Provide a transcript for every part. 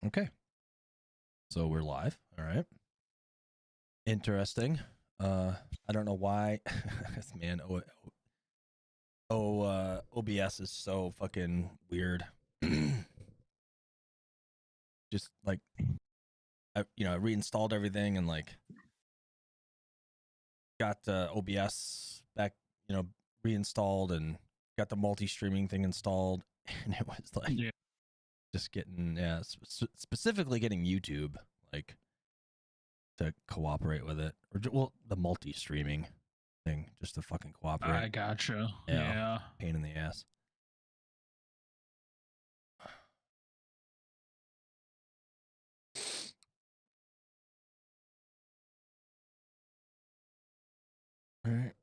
Okay. So we're live. All right. Interesting. I don't know why. Man, OBS is so fucking weird. Just like, I reinstalled everything and like got OBS back, reinstalled and got the multi-streaming thing installed, and it was like just getting specifically getting YouTube like to cooperate with it, or the multi-streaming thing just to fucking cooperate. I gotcha. Yeah. Pain in the ass. All right.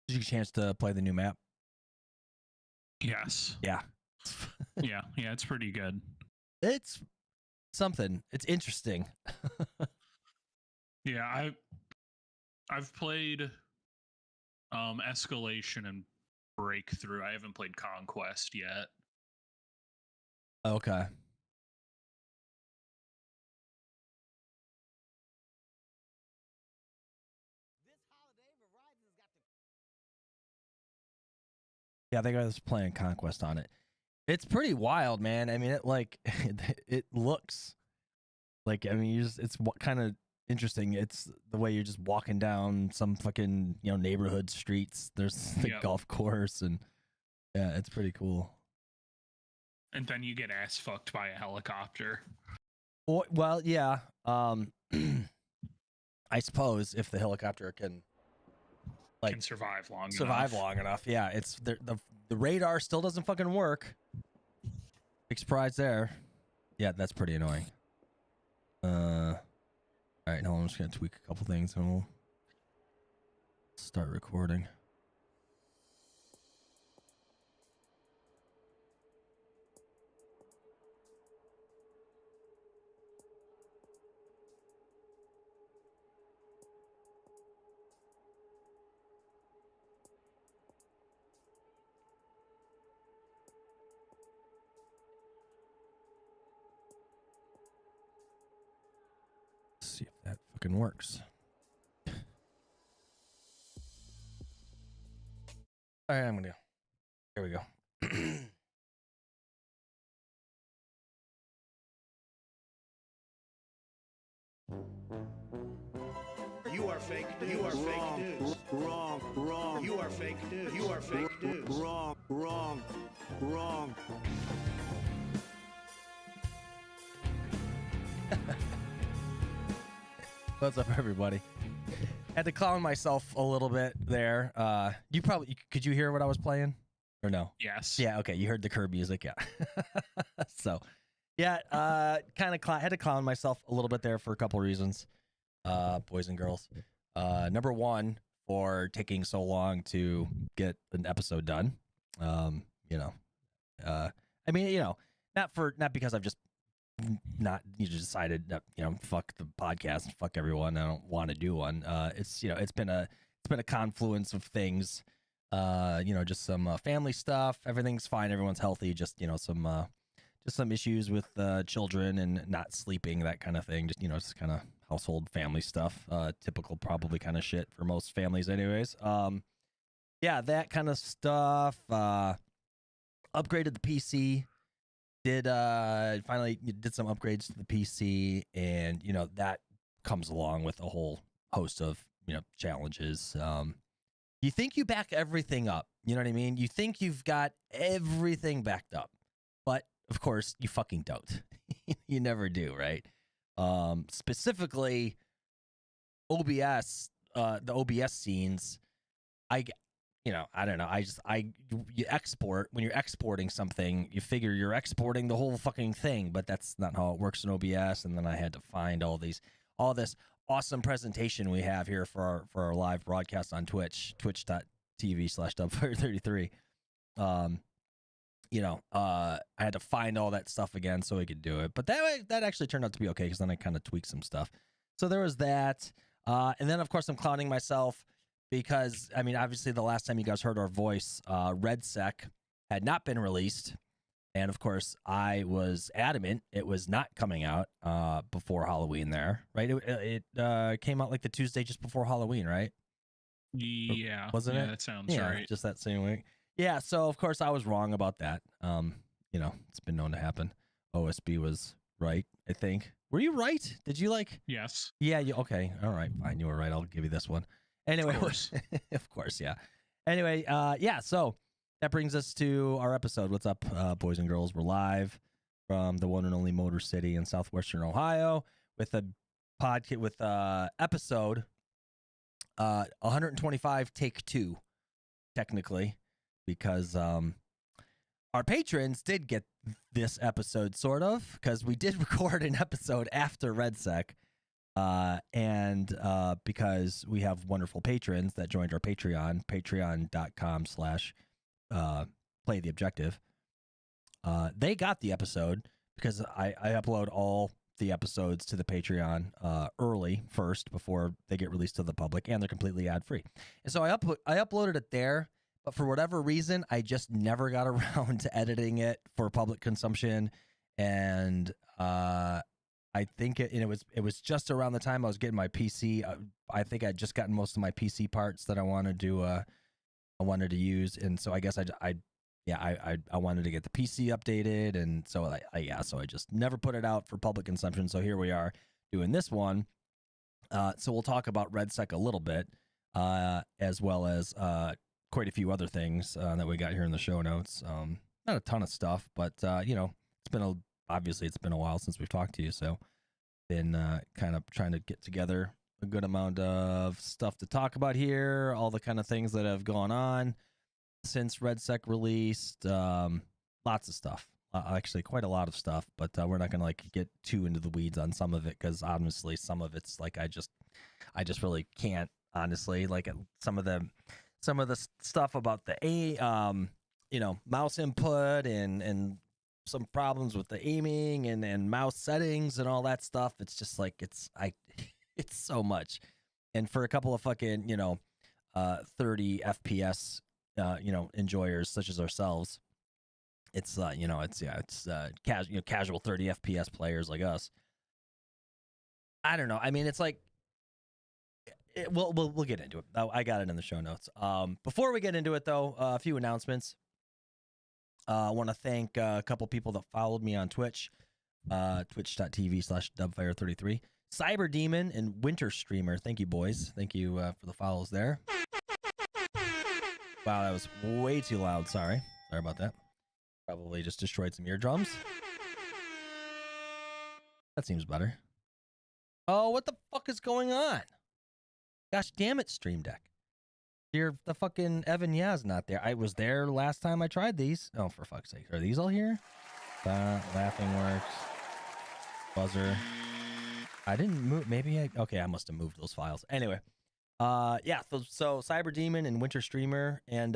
Did you get a chance to play the new map? Yes. Yeah. Yeah, it's pretty good. It's something. It's interesting. Yeah, I've played Escalation and Breakthrough. I haven't played Conquest yet. Okay. Yeah, I think I was playing Conquest on it. It's pretty wild, man. I mean, it looks like, it's kind of interesting. It's the way you're just walking down some fucking, neighborhood streets. There's the golf course, and yeah, it's pretty cool. And then you get ass fucked by a helicopter. Well, yeah. I suppose if the helicopter can survive long enough. Yeah, it's the radar still doesn't fucking work. Big surprise there. Yeah, that's pretty annoying. All right, now I'm just gonna tweak a couple things and we'll start recording. See if that fucking works. All right, I'm gonna go. Here we go. You are fake news. You are fake news. Wrong. You are fake news. You are fake news. Wrong. What's up, everybody? Had to clown myself a little bit there. Could you hear what I was playing or no? Yes. Yeah. Okay. You heard the curb music. Yeah. So, yeah. Kind of had to clown myself a little bit there for a couple reasons. Boys and girls. Number one, for taking so long to get an episode done. Not because I've just decided that fuck the podcast and fuck everyone, I don't want to do one. It's been a confluence of things, just some family stuff. Everything's fine, everyone's healthy, just some issues with children and not sleeping, that kind of thing. Just kind of household family stuff, typical probably kind of shit for most families anyways. That kind of stuff. Upgraded the PC. Finally did some upgrades to the PC, and that comes along with a whole host of challenges. You think you back everything up, you know what I mean? You think you've got everything backed up, but of course you fucking don't. You never do, right? Specifically OBS, the OBS scenes, I don't know. You export, when you're exporting something, you figure you're exporting the whole fucking thing, but that's not how it works in OBS. And then I had to find all this awesome presentation we have here for our live broadcast on Twitch, twitch.tv/dubfire33. I had to find all that stuff again so we could do it, but that actually turned out to be okay, because then I kind of tweaked some stuff. So there was that. And then of course I'm clowning myself because I mean, obviously, the last time you guys heard our voice, RedSec had not been released, and of course, I was adamant it was not coming out before Halloween. There, right? It came out like the Tuesday just before Halloween, right? Yeah. Wasn't yeah, it? that sounds Yeah, right. just that same week. Yeah, so of course I was wrong about that. You know, it's been known to happen. OSB was right, I think. Were you right? Did you like? Yes. Yeah, you okay. All right, fine. You were right. I'll give you this one. Anyway, Of course. of course, yeah. Anyway, yeah, so that brings us to our episode. What's up, boys and girls? We're live from the one and only Motor City in southwestern Ohio with a podcast with episode 125 take 2 technically, because our patrons did get this episode sort of, because we did record an episode after RedSec, and because we have wonderful patrons that joined our patreon.com/play the objective. They got the episode because I upload all the episodes to the Patreon early first before they get released to the public, and they're completely ad free. And so I uploaded it there, but for whatever reason, I just never got around to editing it for public consumption. And I think it was just around the time I was getting my PC. I think I'd just gotten most of my PC parts that I wanted to use, and so I guess I wanted to get the PC updated, and so I just never put it out for public consumption. So here we are doing this one. So we'll talk about RedSec a little bit, as well as quite a few other things that we got here in the show notes. Not a ton of stuff, but you know, obviously it's been a while since we've talked to you, so been kind of trying to get together a good amount of stuff to talk about here, all the kind of things that have gone on since RedSec released. Lots of stuff, actually quite a lot of stuff, but we're not gonna like get too into the weeds on some of it, because honestly some of it's like I just really can't, honestly, like some of the stuff about the mouse input and some problems with the aiming and mouse settings and all that stuff. It's just like it's so much, and for a couple of fucking 30 FPS enjoyers such as ourselves, it's casual 30 FPS players like us. I don't know. I mean, it's like we'll get into it. I got it in the show notes. Before we get into it, though, a few announcements. I want to thank a couple people that followed me on Twitch, twitch.tv/dubfire33. Cyber Demon and Winter Streamer. Thank you, boys. Thank you for the follows there. Wow, that was way too loud. Sorry about that. Probably just destroyed some eardrums. That seems better. Oh, what the fuck is going on? Gosh damn it, Stream Deck. The fucking Evan Yaz not there. I was there last time I tried these. Oh, for fuck's sake. Are these all here? Laughing works. Buzzer. I didn't move. Okay, I must have moved those files. Anyway. Yeah, so Cyber Demon and Winter Streamer and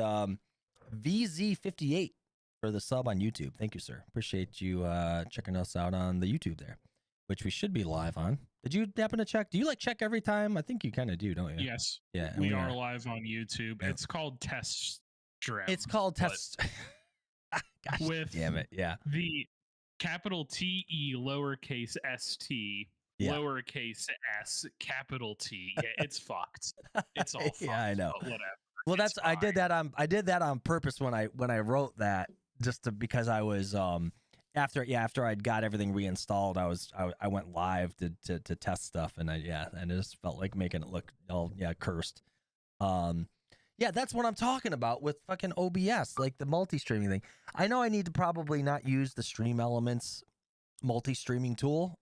VZ58 for the sub on YouTube. Thank you, sir. Appreciate you checking us out on the YouTube there, which we should be live on. Did you happen to check? Do you check every time? I think you kind of do, don't you? Yes. Yeah. We are live on YouTube. Yeah. It's called Test Stream. It's called Test. Gosh, with damn it. Yeah. The capital TE lowercase st lowercase s capital T. Yeah, it's fucked. It's all fucked. Yeah, I know. But whatever. Well, I did that on purpose when I wrote that, because I was after I'd got everything reinstalled, I went live to test stuff, and I just felt like making it look all cursed. Yeah, that's what I'm talking about with fucking OBS, like the multi-streaming thing. I know I need to probably not use the Stream Elements multi-streaming tool,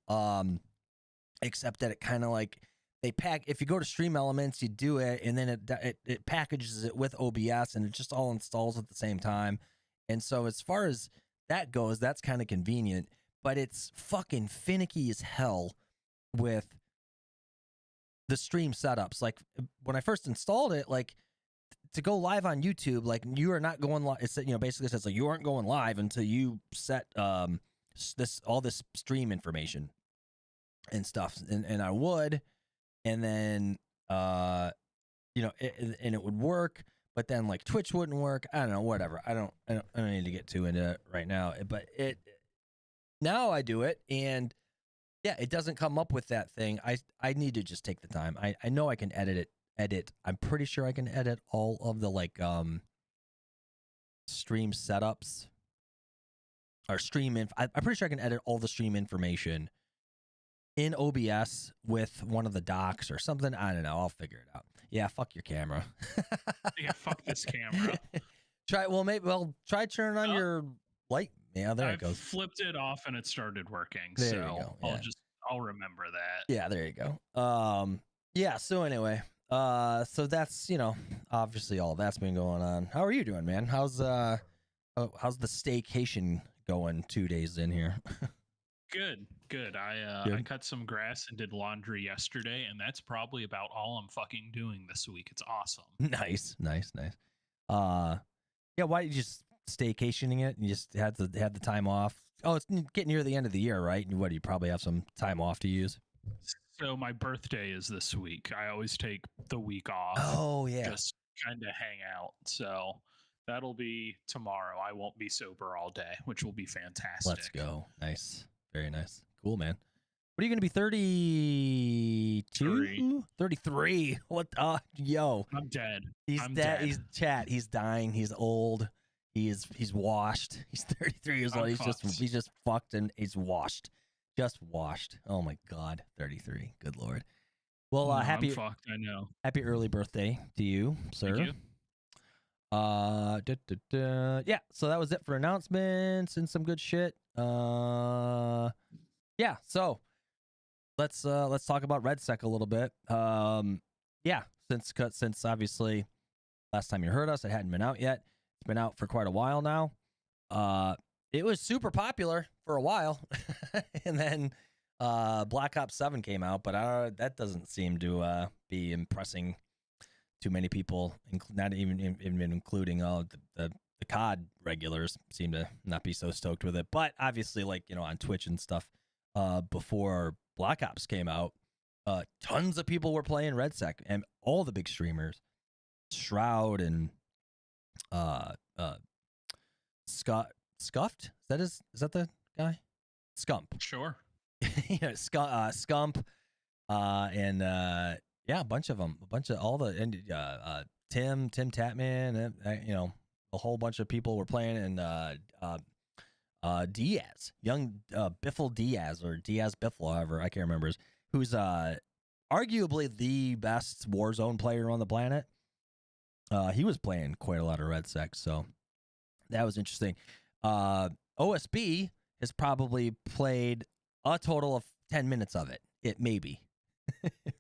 except that it kind of like if you go to Stream Elements, you do it, and then it packages it with OBS, and it just all installs at the same time. And so as far as that goes, that's kind of convenient, but it's fucking finicky as hell with the stream setups. Like when I first installed it, like to go live on YouTube, like you are not going live. It's basically says like you aren't going live until you set all this stream information and stuff, and I would, and then and it would work, but then like Twitch wouldn't work. I don't know, whatever. I don't need to get too into it right now, but now I do it, and yeah, it doesn't come up with that thing. I need to just take the time. I know I can edit. I'm pretty sure I can edit all of the like stream setups or I'm pretty sure I can edit all the stream information in OBS with one of the docs or something. I don't know. I'll figure it out. Yeah, fuck your camera. Yeah, fuck this camera. Try turning on your light. Yeah, there it goes. I flipped it off and it started working. There so you go. Yeah. I'll remember that. Yeah, there you go. Yeah, so anyway, so that's, obviously all that's been going on. How are you doing, man? How's the staycation going 2 days in here? Good. I cut some grass and did laundry yesterday, and that's probably about all I'm fucking doing this week. It's awesome. Nice. Yeah, why did you just staycationing it? You just had the time off. Oh, it's getting near the end of the year, right? And what do you probably have some time off to use? So my birthday is this week. I always take the week off. Oh yeah. Just kind of hang out. So that'll be tomorrow. I won't be sober all day, which will be fantastic. Let's go. Nice. Very nice. Cool, man. What are you going to be, 32? 33. What? Yo. I'm dead. He's dead. He's dying. He's old. He's washed. He's 33 years old. He's just fucked and he's washed. Just washed. Oh my God. 33. Good Lord. Well, happy. I'm fucked. I know. Happy early birthday to you, sir. Thank you. Yeah. So that was it for announcements and some good shit. Yeah. So let's talk about RedSec a little bit. Yeah. Since obviously last time you heard us, it hadn't been out yet. It's been out for quite a while now. It was super popular for a while, and then Black Ops 7 came out, but that doesn't seem to be impressing too many people, not even including the COD regulars seem to not be so stoked with it. But obviously, like, on Twitch and stuff, before Black Ops came out, tons of people were playing RedSec, and all the big streamers, Shroud and Scuffed? Is that the guy? Scump. Sure. Scump, and a bunch of them, Tim Tatman, and a whole bunch of people were playing, and Diaz, young Biffle Diaz, or Diaz Biffle, however, I can't remember, who's arguably the best Warzone player on the planet. He was playing quite a lot of RedSec, so that was interesting. OSB has probably played a total of 10 minutes of it maybe.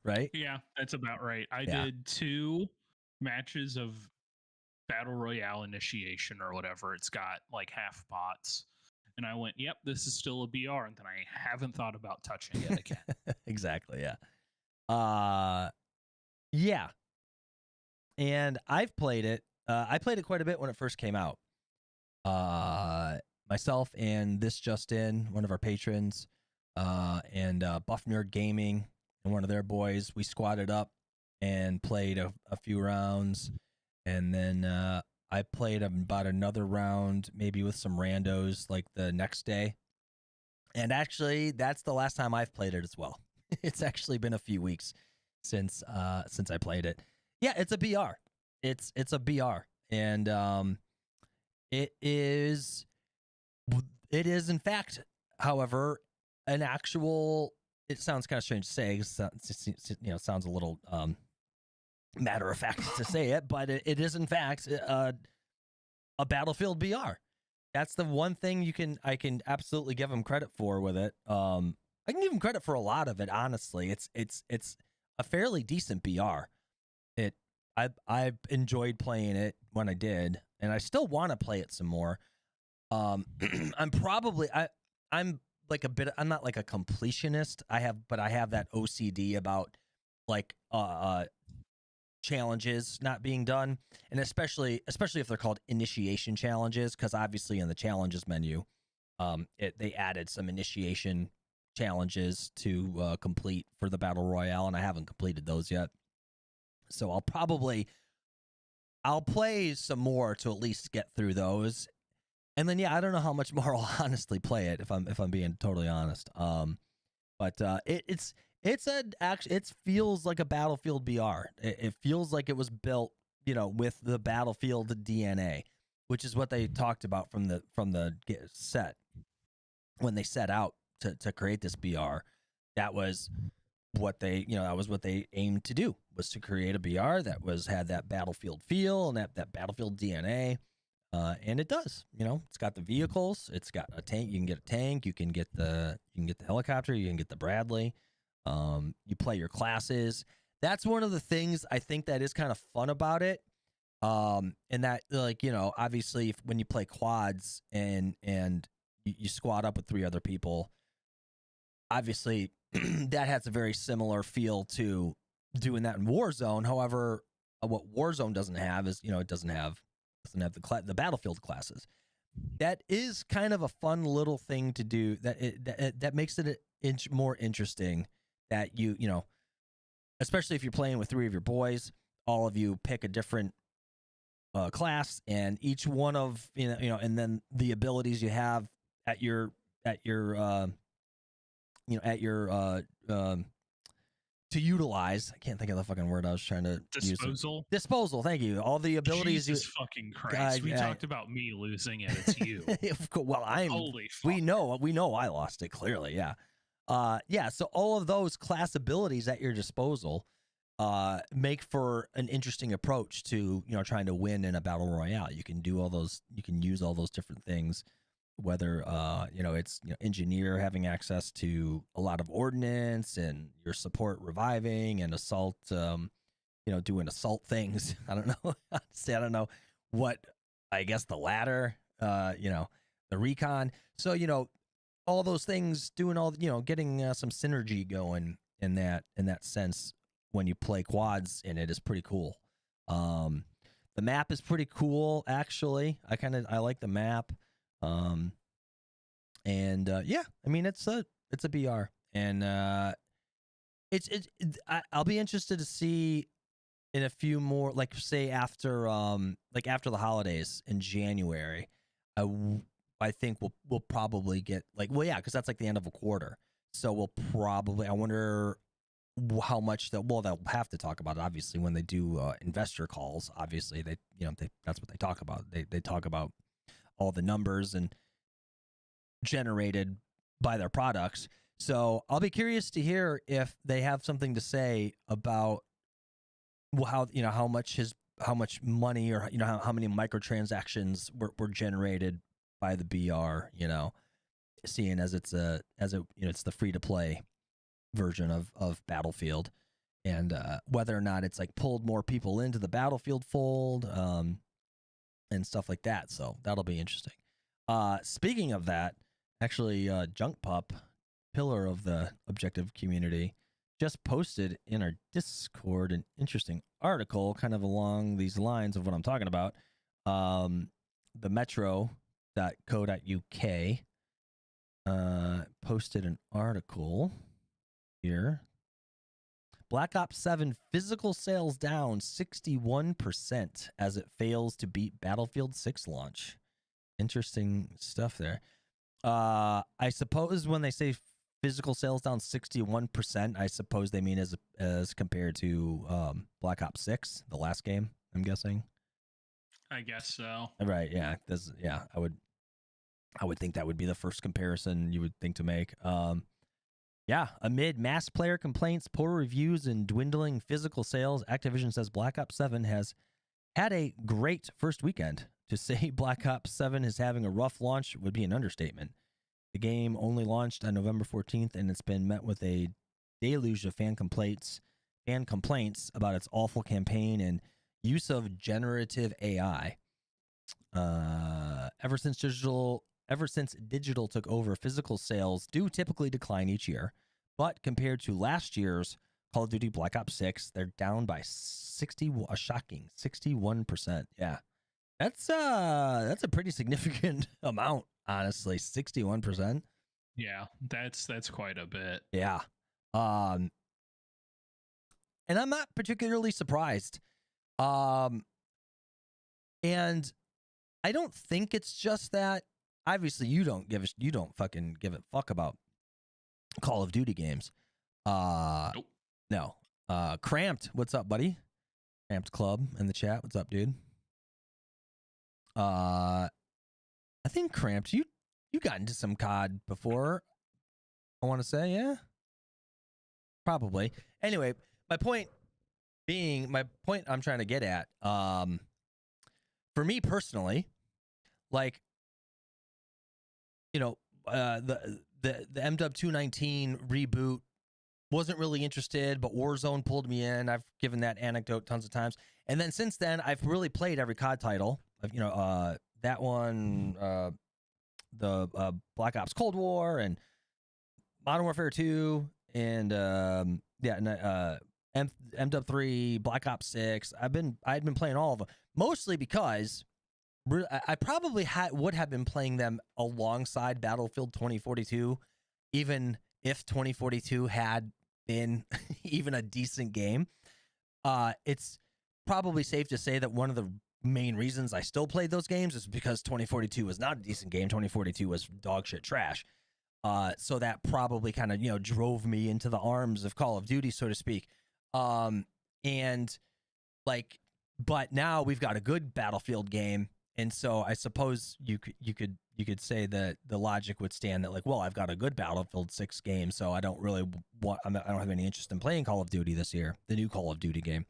Right? Yeah, that's about right. I did 2 matches of Battle Royale Initiation or whatever. It's got like half bots. And I went, yep, this is still a BR. And then I haven't thought about touching it again. Exactly, yeah. Yeah. And I've played it. I played it quite a bit when it first came out. Myself and this Justin, one of our patrons, and Buff Nerd Gaming and one of their boys, we squatted up and played a few rounds. And then I played about another round, maybe with some randos, like the next day. And actually, that's the last time I've played it as well. It's actually been a few weeks since I played it. Yeah, it's a BR. It's a BR, and it is in fact, however, an actual. It sounds kind of strange to say. Sounds a little matter of fact to say it, but it is in fact a Battlefield BR. That's the one thing I can absolutely give him credit for with it. I can give him credit for a lot of it. Honestly, it's a fairly decent BR. I enjoyed playing it when I did, and I still want to play it some more. I'm like I'm not like a completionist. I have that OCD about like challenges not being done, and especially if they're called initiation challenges, because obviously in the challenges menu, they added some initiation challenges to complete for the Battle Royale, and I haven't completed those yet. So I'll play some more to at least get through those. And then I don't know how much more I'll honestly play it if I'm being totally honest. But it feels like a Battlefield BR. It feels like it was built, with the Battlefield DNA, which is what they talked about from the set when they set out to create this BR. That was what they aimed to do, was to create a BR that had that Battlefield feel and that Battlefield DNA. And it does, it's got the vehicles, it's got a tank. You can get a tank, you can get the helicopter, you can get the Bradley. You play your classes. That's one of the things I think that is kind of fun about it. And that, obviously when you play quads and you squad up with 3 other people, obviously that has a very similar feel to doing that in Warzone. However, what Warzone doesn't have is, it doesn't have the Battlefield classes. That is kind of a fun little thing to do. That makes it more interesting. That especially if you're playing with 3 of your boys, all of you pick a different class, and each one of and then the abilities you have at your to utilize. I can't think of the fucking word I was trying to disposal. Use. Disposal. Thank you. All the abilities. Jesus fucking Christ! We talked about me losing it. It's you. Well, holy fuck. We know I lost it clearly. Yeah. So all of those class abilities at your disposal make for an interesting approach to trying to win in a battle royale. You can do all those. You can use all those different things. Whether it's engineer having access to a lot of ordnance and your support reviving and assault, doing assault things. I don't know. Honestly, I don't know what. I guess the latter, the recon. So all those things, doing all getting some synergy going in that sense when you play quads in it is pretty cool. The map is pretty cool actually. I like the map. It's a BR, and I'll be interested to see in a few more, like say after the holidays in January. I think we'll probably get because that's like the end of a quarter, so we'll probably, I wonder how much they'll have to talk about it obviously when they do investor calls. Obviously they that's what they talk about. They talk about all the numbers and generated by their products. So I'll be curious to hear if they have something to say about how much money, or how many microtransactions were generated by the BR, seeing as it's it's the free to play version of Battlefield, and whether or not it's like pulled more people into the Battlefield fold, and stuff like that. So that'll be interesting. Speaking of that, actually, Junk Pup, pillar of the objective community, just posted in our Discord an interesting article kind of along these lines of what I'm talking about. The metro.co.uk posted an article here. Black Ops 7 physical sales down 61% as it fails to beat Battlefield 6 launch. Interesting stuff there. I suppose when they say physical sales down 61%, I suppose they mean as compared to Black Ops 6, the last game, I'm guessing. I guess so. Right, yeah. I would think that would be the first comparison you would think to make. Amid mass player complaints, poor reviews, and dwindling physical sales, Activision says Black Ops 7 has had a great first weekend. To say Black Ops 7 is having a rough launch would be an understatement. The game only launched on November 14th, and it's been met with a deluge of fan complaints about its awful campaign and use of generative AI. Ever since digital took over, physical sales do typically decline each year, but compared to last year's Call of Duty Black Ops 6, they're down by a shocking 61%. Yeah. That's a pretty significant amount, honestly. 61%. Yeah, that's quite a bit. Yeah. And and I'm not particularly surprised. And I don't think it's just that. Obviously, you don't fucking give a fuck about Call of Duty games. Nope. No. Cramped, what's up, buddy? Cramped Club in the chat. What's up, dude? I think Cramped, you got into some COD before. I want to say, yeah. Probably. Anyway, my point I'm trying to get at, for me personally, like, you know, the MW 219 reboot, wasn't really interested, but Warzone pulled me in. I've given that anecdote tons of times. And then since then, I've really played every COD title. You know, that one, the Black Ops Cold War, and Modern Warfare 2, and MW 3, Black Ops 6. I'd been playing all of them, mostly because I probably would have been playing them alongside Battlefield 2042, even if 2042 had been even a decent game. It's probably safe to say that one of the main reasons I still played those games is because 2042 was not a decent game. 2042 was dog shit trash. So that probably kind of, you know, drove me into the arms of Call of Duty, so to speak. And like, but now we've got a good Battlefield game. And so I suppose you could say that the logic would stand that, like, well, I've got a good Battlefield 6 game, so I don't really I don't have any interest in playing Call of Duty this year, the new Call of Duty game.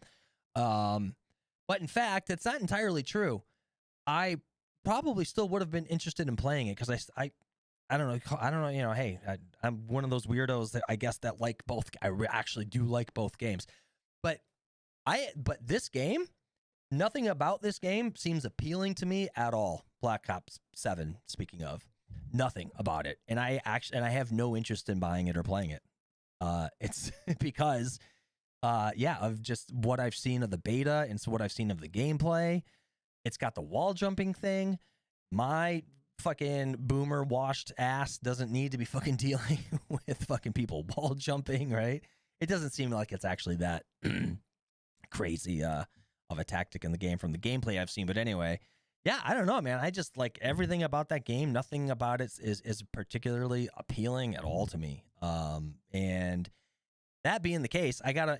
But in fact, that's not entirely true. I probably still would have been interested in playing it because I don't know, you know, hey, I'm one of those weirdos that I guess that like both. I actually do like both games, but this game, nothing about this game seems appealing to me at all. Black Ops 7, speaking of, nothing about it, and I have no interest in buying it or playing it. It's because, of just what I've seen of the beta and so what I've seen of the gameplay. It's got the wall jumping thing. My fucking boomer washed ass doesn't need to be fucking dealing with fucking people wall jumping, right? It doesn't seem like it's actually that crazy of a tactic in the game from the gameplay I've seen. But anyway, yeah, I don't know, man. I just like everything about that game. Nothing about it is particularly appealing at all to me. And that being the case, I gotta,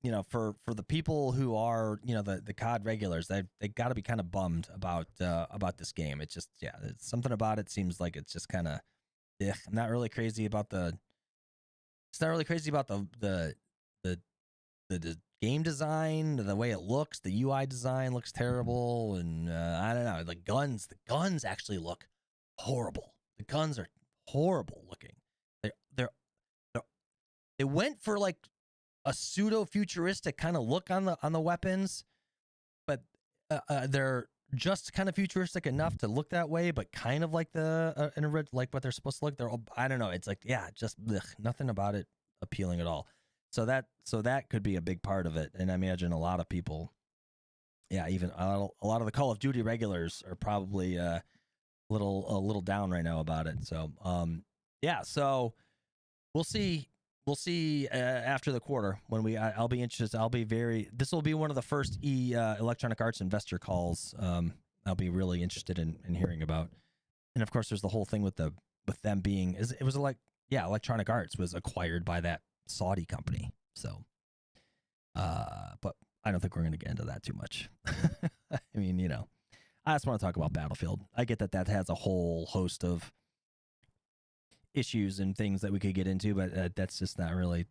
you know, for the people who are, you know, the COD regulars, they got to be kind of bummed about this game. It's just, yeah, it's something about it seems like it's just kind of, I'm not really crazy about the game design, the way it looks. The UI design looks terrible, and I don't know. The guns actually look horrible. The guns are horrible looking. They went for like a pseudo futuristic kind of look on the weapons, but they're just kind of futuristic enough to look that way, but kind of like like what they're supposed to look. They're all, I don't know. It's like, yeah, just nothing about it appealing at all. So that could be a big part of it. And I imagine a lot of people, yeah, even a lot of the Call of Duty regulars are probably a little down right now about it. So yeah, so we'll see. We'll see after the quarter when I'll be interested. This will be one of the first Electronic Arts investor calls. I'll be really interested in hearing about. And of course, there's the whole thing with them being, it was like, yeah, Electronic Arts was acquired by that Saudi company. So, but I don't think we're going to get into that too much. I mean, you know, I just want to talk about Battlefield. I get that has a whole host of issues and things that we could get into, but that's not really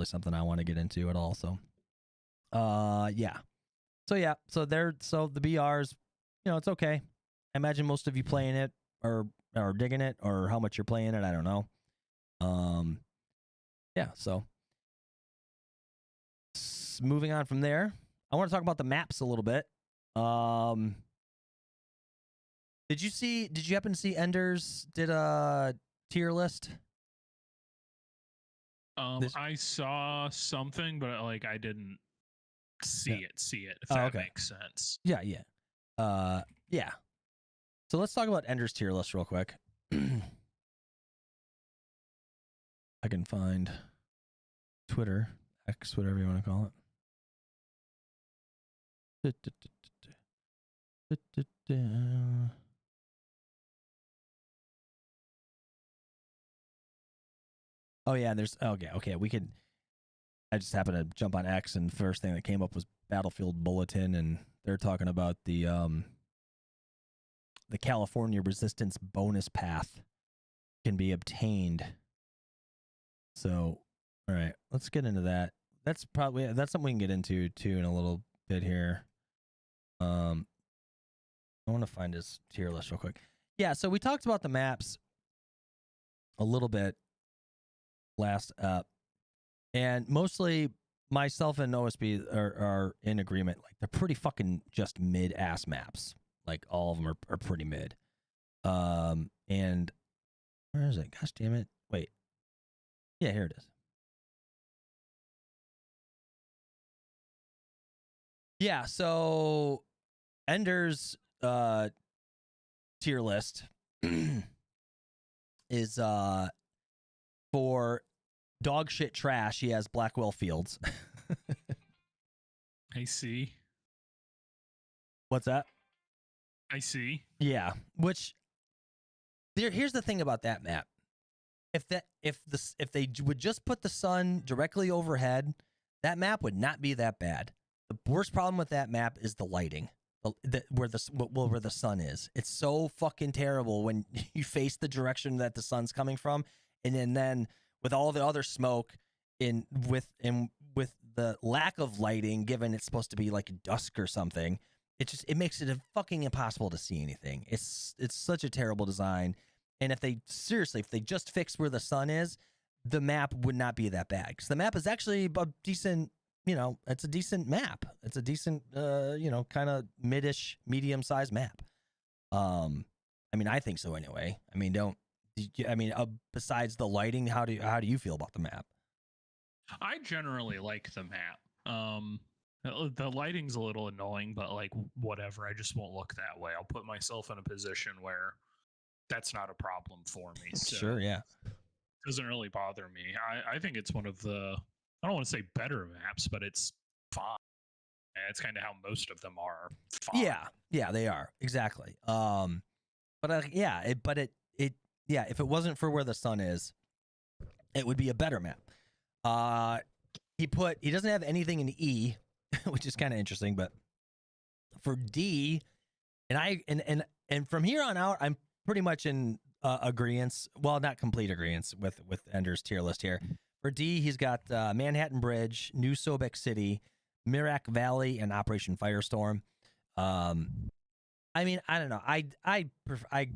something I want to get into at all. So yeah, so the BRs, you know, it's okay. I imagine most of you playing it or digging it, or how much you're playing it, I don't know. Yeah, so moving on from there, I want to talk about the maps a little bit. Did you happen to see Enders did a tier list? I saw something, but like I didn't see it. If that makes sense. Yeah. Yeah. So let's talk about Ender's tier list real quick. I can find Twitter X, whatever you want to call it. Oh yeah, there's okay. We could. I just happened to jump on X, and first thing that came up was Battlefield Bulletin, and they're talking about the California Resistance bonus path can be obtained. So, all right, let's get into that. That's something we can get into too in a little bit here. I want to find his tier list real quick. Yeah, so we talked about the maps a little bit last up, and mostly myself and OSB are in agreement. Like, they're pretty fucking just mid-ass maps. Like, all of them are pretty mid. And where is it? Gosh damn it. Wait. Yeah, here it is. Yeah, so Ender's tier list is for dog shit trash. He has Blackwell Fields. I see. What's that? I see. Yeah, which here's the thing about that map. If they would just put the sun directly overhead, that map would not be that bad. The worst problem with that map is the lighting. Where the sun is. It's so fucking terrible when you face the direction that the sun's coming from, and then with all the other smoke with the lack of lighting, given it's supposed to be like dusk or something, it makes it fucking impossible to see anything. It's such a terrible design. And if they just fixed where the sun is, the map would not be that bad, because the map is actually a decent. It's a decent map. It's a decent, kind of medium-sized map. I mean, I think so anyway. I mean, besides the lighting, how do you feel about the map? I generally like the map. The lighting's a little annoying, but like whatever. I just won't look that way. I'll put myself in a position where that's not a problem for me. So sure, yeah. It doesn't really bother me. I think it's one of the, I don't want to say better maps, but it's fine. It's kind of how most of them are. Fine. Yeah, they are exactly. If it wasn't for where the sun is, it would be a better map. He doesn't have anything in E, which is kind of interesting, but for D, and from here on out, I'm pretty much in agreeance. Well, not complete agreeance with Ender's tier list here. For D, he's got Manhattan Bridge, New Sobek City, Mirac Valley, and Operation Firestorm. I mean, I don't know. I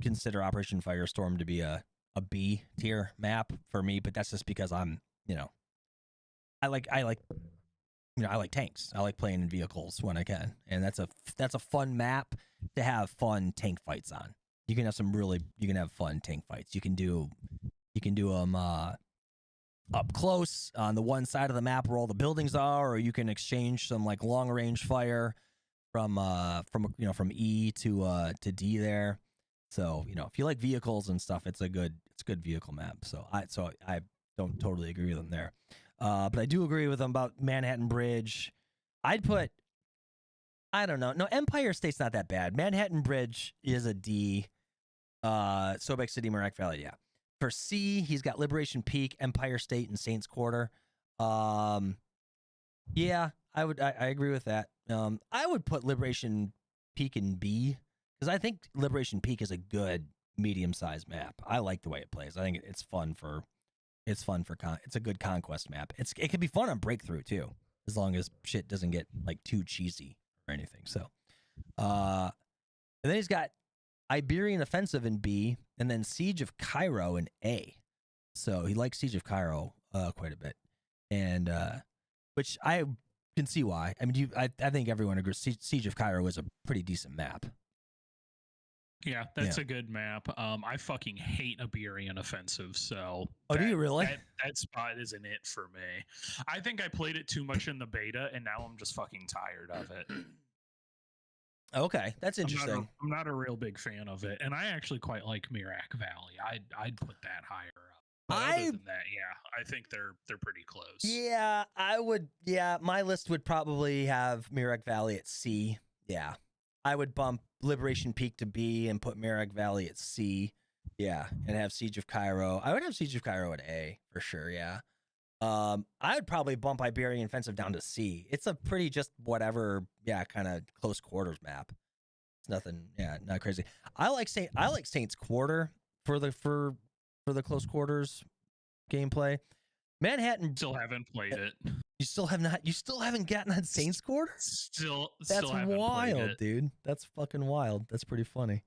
consider Operation Firestorm to be a B tier map for me, but that's just because I'm, I like tanks. I like playing in vehicles when I can, and that's a fun map to have fun tank fights on. You can have fun tank fights. You can do them up close on the one side of the map where all the buildings are, or you can exchange some like long range fire from E to D there. So if you like vehicles and stuff, it's a good vehicle map. So I don't totally agree with them there, but I do agree with them about Manhattan Bridge. I'd put, I don't know. No, Empire State's not that bad. Manhattan Bridge is a D. Sobek City, Mirac Valley, yeah. For C, he's got Liberation Peak, Empire State, and Saints Quarter. Yeah, I agree with that. I would put Liberation Peak in B, because I think Liberation Peak is a good medium-sized map. I like the way it plays. I think it's fun for it's a good conquest map. It can be fun on Breakthrough too, as long as shit doesn't get like too cheesy or anything. So, and then he's got Iberian Offensive in B, and then Siege of Cairo in A. So he likes Siege of Cairo quite a bit, and which I can see why. I mean, I think everyone agrees Siege of Cairo is a pretty decent map. Yeah, that's a good map. I fucking hate Iberian Offensive, so... do you really? That spot isn't it for me. I think I played it too much in the beta, and now I'm just fucking tired of it. Okay, that's interesting. I'm not a real big fan of it, and I actually quite like Mirac Valley. I'd put that higher up. But other than that, I think they're pretty close. Yeah, I would. Yeah, my list would probably have Mirag Valley at C. Yeah, I would bump Liberation Peak to B and put Mirag Valley at C. Yeah, and have Siege of Cairo. I would have Siege of Cairo at A for sure. Yeah. I would probably bump Iberian Offensive down to C. It's a pretty just whatever, kind of close quarters map. It's nothing, not crazy. I like Saints Quarter for the close quarters gameplay. Manhattan Still haven't played it. You still haven't gotten on Saints Quarter? That's wild, dude. That's fucking wild. That's pretty funny.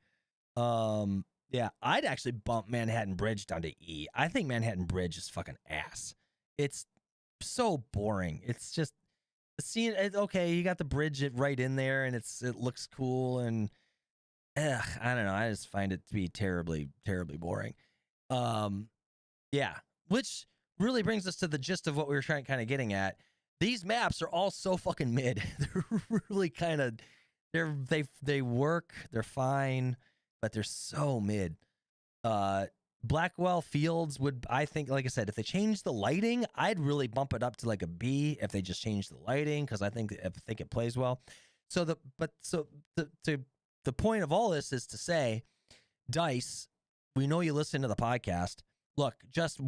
Yeah, I'd actually bump Manhattan Bridge down to E. I think Manhattan Bridge is fucking ass. It's so boring. It's just seeing it. Okay, you got the bridge right in there, and it looks cool, and I don't know. I just find it to be terribly, terribly boring. Yeah, which really brings us to the gist of what we were kind of getting at. These maps are all so fucking mid. They're really kind of they work. They're fine, but they're so mid. Blackwell Fields would, I think, like I said, if they change the lighting, I'd really bump it up to like a B if they just change the lighting, because I think it plays well. So the point of all this is to say, Dice, we know you listen to the podcast. Look, just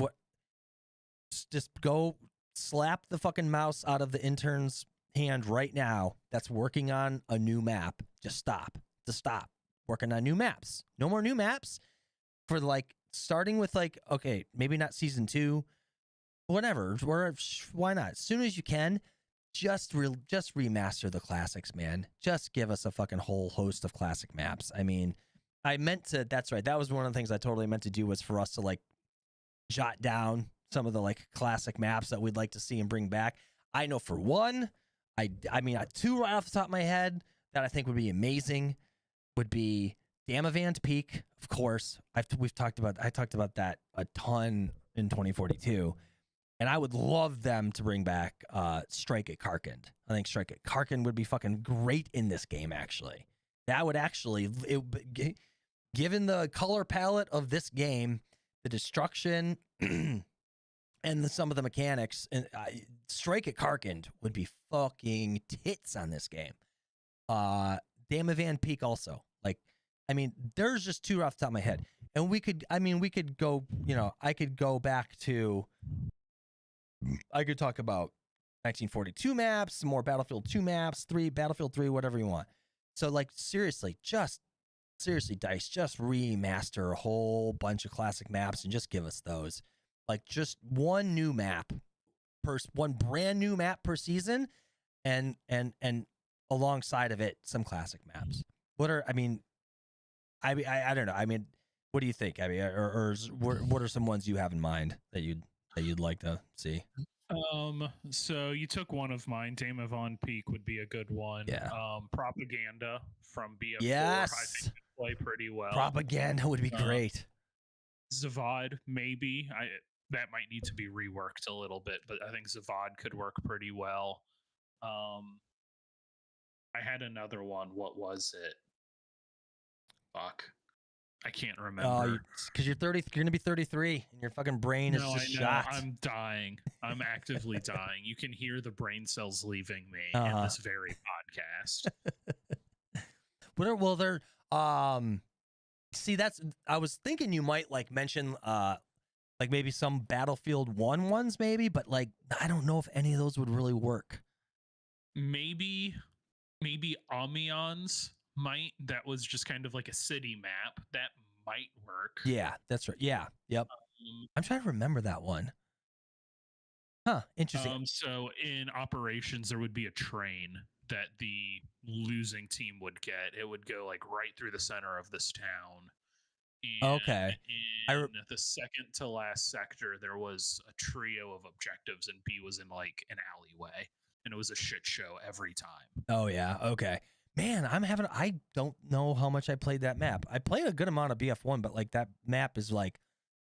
go slap the fucking mouse out of the intern's hand right now that's working on a new map. Just stop working on new maps. No more new maps for like starting with like, okay, maybe not season 2, whatever, or why not? As soon as you can, just remaster the classics, man. Just give us a fucking whole host of classic maps. I mean, that's right. That was one of the things I totally meant to do, was for us to like jot down some of the like classic maps that we'd like to see and bring back. I know for one, I mean, 2 right off the top of my head that I think would be amazing would be Damavand Peak, of course. I talked about that a ton in 2042, and I would love them to bring back Strike at Karkand. I think Strike at Karkand would be fucking great in this game. Actually, that would given the color palette of this game, the destruction, and some of the mechanics, and Strike at Karkand would be fucking tits on this game. Damavand Peak also, like, I mean, there's just 2 off the top of my head, and we could go, I could go back to, I could talk about 1942 maps, some more Battlefield 2 maps, Battlefield 3, whatever you want. So like, seriously, Dice, just remaster a whole bunch of classic maps and just give us those. Like, just one brand new map per season, and alongside of it, some classic maps. I don't know. I mean, what do you think, Abby? Or what are some ones you have in mind that you'd like to see? So you took one of mine. Damavand Peak would be a good one. Yeah. Propaganda from BF4. Yes. I think could play pretty well. Propaganda would be great. Zavad, maybe. That might need to be reworked a little bit, but I think Zavad could work pretty well. I had another one. What was it? Fuck. I can't remember. Because you're 30. You're gonna be 33, and your fucking brain is just shot. I'm dying. I'm actively dying. You can hear the brain cells leaving me in this very podcast. They're see, I was thinking you might like mention like maybe some Battlefield 1 ones, maybe, but like I don't know if any of those would really work. Maybe Amiens might. That was just kind of like a city map. That might work. Yeah, that's right. Yeah, yep. I'm trying to remember that one. Huh, interesting. So in operations, there would be a train that the losing team would get. It would go like right through the center of this town. And okay. In the second to last sector, there was a trio of objectives, and B was in like an alleyway, and it was a shit show every time. Oh yeah, okay. Man, I don't know how much I played that map. I played a good amount of BF1, but like that map is like,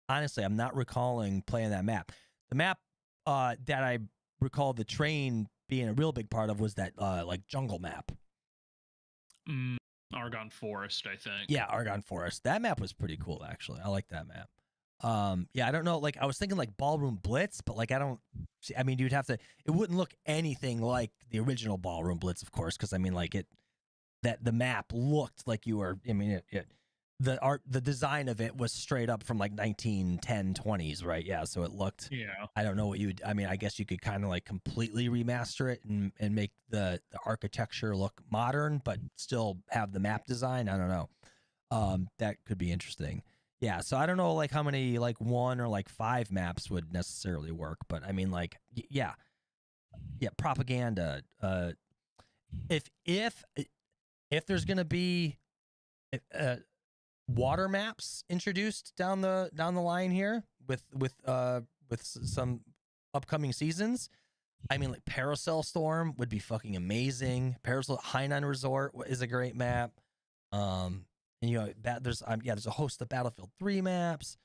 honestly, I'm not recalling playing that map. The map that I recall the train being a real big part of was that like jungle map. Argonne Forest, I think. Yeah, Argonne Forest. That map was pretty cool, actually. I like that map. Yeah, I don't know. Like I was thinking like Ballroom Blitz, but like I don't. I mean, you'd have to. It wouldn't look anything like the original Ballroom Blitz, of course, because I mean, like that the map looked like you were. I mean, the design of it was straight up from like 1910, 20s, right? Yeah, so it looked. Yeah. I don't know what you would. I mean, I guess you could kind of like completely remaster it and make the architecture look modern, but still have the map design. I don't know. That could be interesting. Yeah, so I don't know like how many like 1 or like 5 maps would necessarily work, but I mean like yeah, propaganda. If there's gonna be water maps introduced down the line here with some upcoming seasons, I mean like Parasail Storm would be fucking amazing. Parasail Hainan Resort is a great map. And you know there's a host of Battlefield 3 maps.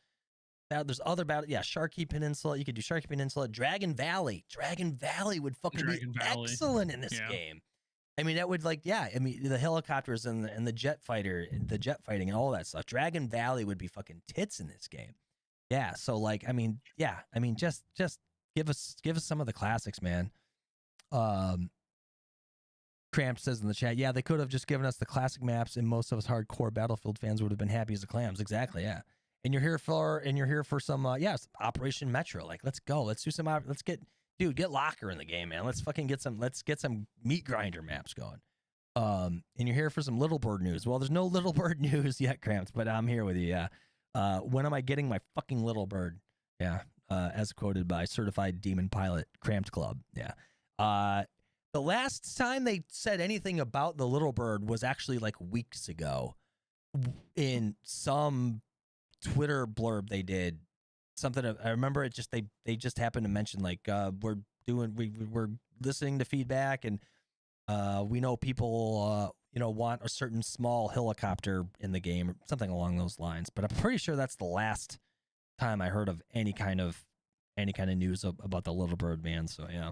There's other Sharky Peninsula. You could do Sharky Peninsula. Dragon Valley would fucking be excellent in this game. I mean that would I mean the helicopters and the jet fighting and all that stuff. Dragon Valley would be fucking tits in this game. Yeah, so like I mean just give us some of the classics, man. Cramp says in the chat, yeah, they could have just given us the classic maps, and most of us hardcore Battlefield fans would have been happy as the clams. Exactly, yeah. And you're here for some Operation Metro. Like, let's go. Let's do some. Get Locker in the game, man. Let's get some meat grinder maps going. And you're here for some Little Bird news. Well, there's no Little Bird news yet, Cramps, but I'm here with you. Yeah. When am I getting my fucking Little Bird? Yeah. As quoted by Certified Demon Pilot Cramped Club. Yeah. The last time they said anything about the Little Bird was actually like weeks ago in some Twitter blurb they did. Something I remember it just they just happened to mention like we're listening to feedback and we know people want a certain small helicopter in the game or something along those lines. But I'm pretty sure that's the last time I heard of any kind of news about the Little Bird, man. So yeah.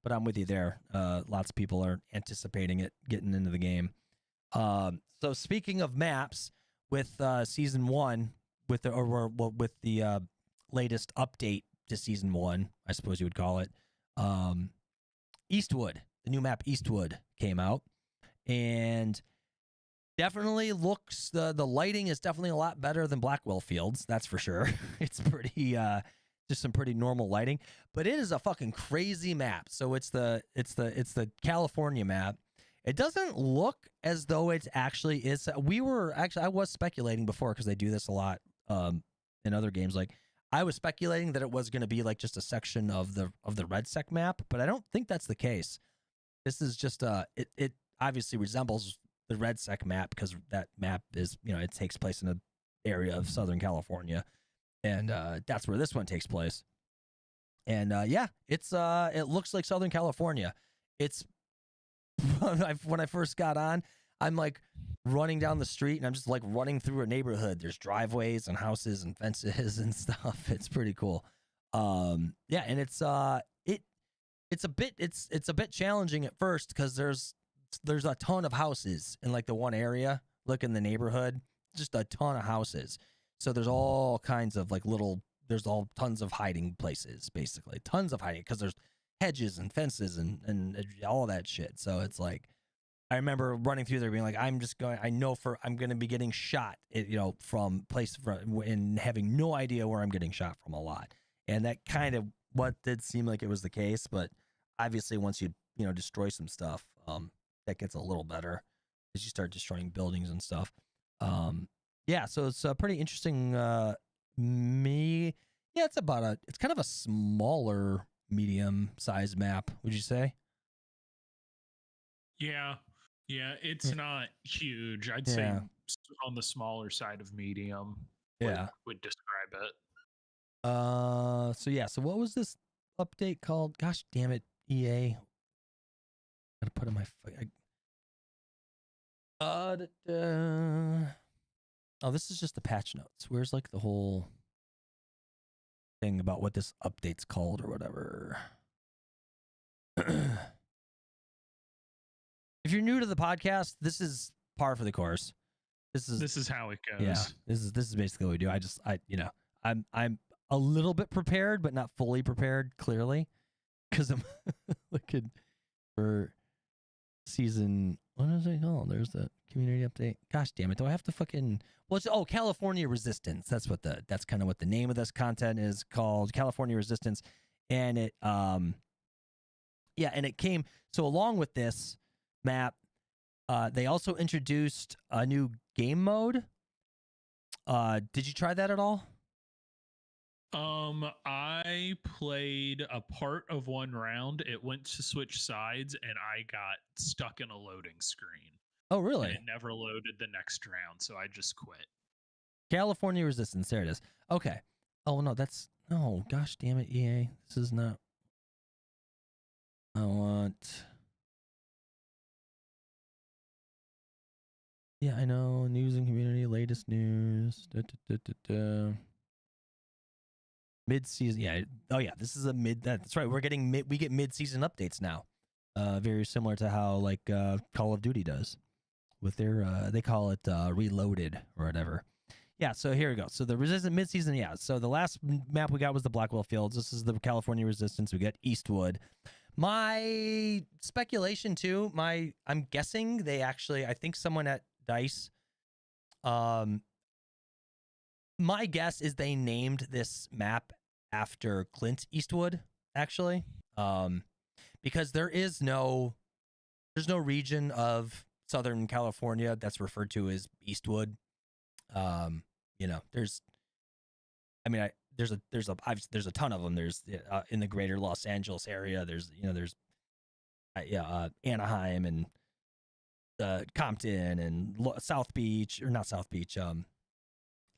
But I'm with you there. Lots of people are anticipating it getting into the game. So speaking of maps, with season 1, with the latest update to season 1, I suppose you would call it, Eastwood, the new map Eastwood came out, and definitely looks the lighting is definitely a lot better than Blackwell Fields. That's for sure. It's pretty. Just some pretty normal lighting, but it is a fucking crazy map. So it's the California map. It doesn't look as though it actually is. I was speculating before because they do this a lot in other games. Like I was speculating that it was going to be like just a section of the Red Sec map, but I don't think that's the case. This is just it obviously resembles the Red Sec map because that map is it takes place in an area of Southern California. And that's where this one takes place. And it looks like Southern California. It's when I first got on, I'm like running down the street and I'm just like running through a neighborhood. There's driveways and houses and fences and stuff. It's pretty cool. And it's a bit challenging at first because there's a ton of houses in like the one area. Look in the neighborhood, just a ton of houses. So there's all kinds of like tons of hiding places, basically. Tons of hiding because there's hedges and fences and all that shit. So it's like, I remember running through there being like, I'm going to be getting shot, from and having no idea where I'm getting shot from a lot. And that kind of what did seem like it was the case. But obviously once you destroy some stuff, that gets a little better as you start destroying buildings and stuff. Yeah, so it's a pretty interesting. It's kind of a smaller, medium-sized map. Would you say? Yeah, it's not huge. I'd say on the smaller side of medium. Would describe it. So what was this update called? Gosh damn it, EA. Gotta put in my. Oh, this is just the patch notes. Where's like the whole thing about what this update's called or whatever? If you're new to the podcast, this is par for the course. This is how it goes. Yeah, this is basically what we do. I'm a little bit prepared, but not fully prepared. Clearly, because I'm looking for season. What is it called? There's the community update. Gosh damn it! Do I have to fucking? Well, it's California Resistance. That's kind of what the name of this content is called, California Resistance, and it and it came so along with this map. They also introduced a new game mode. Did you try that at all? I played a part of one round. It went to switch sides, and I got stuck in a loading screen. Oh, really? And it never loaded the next round, so I just quit. California Resistance. There it is. Okay. Oh no, gosh damn it, EA. This is not. I want. Yeah, I know. News and community, latest news. Mid-season. Yeah. Oh yeah, this is a mid. That's right. We get mid-season updates now. Very similar to how like Call of Duty does with their they call it Reloaded or whatever. Yeah, so here we go. So the Resistance mid-season, yeah. So the last map we got was the Blackwell Fields. This is the California Resistance. We got Eastwood. My speculation too, I'm guessing they actually, I think someone at DICE, my guess is they named this map after Clint Eastwood, actually. Because there's no region of Southern California that's referred to as Eastwood. There's a ton of them. There's in the greater Los Angeles area. There's Anaheim and Compton and South Beach, or not South Beach,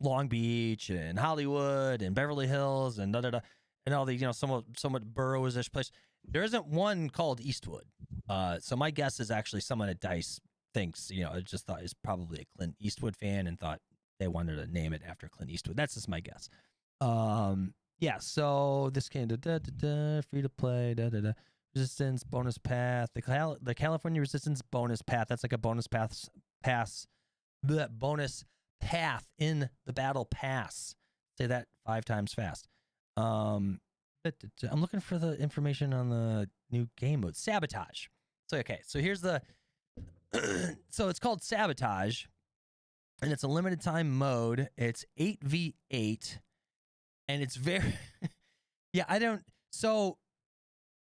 Long Beach and Hollywood and Beverly Hills and and all these, somewhat boroughs-ish place. There isn't one called Eastwood. So my guess is actually someone at DICE thinks, just thought is probably a Clint Eastwood fan and thought they wanted to name it after Clint Eastwood. That's just my guess. So this came to free to play, Resistance bonus path, the California Resistance bonus path. That's like a bonus bonus path in the battle pass. Say that 5 times fast. I'm looking for the information on the new game mode, Sabotage. So here's the so it's called Sabotage, and it's a limited time mode. It's 8v8, and it's very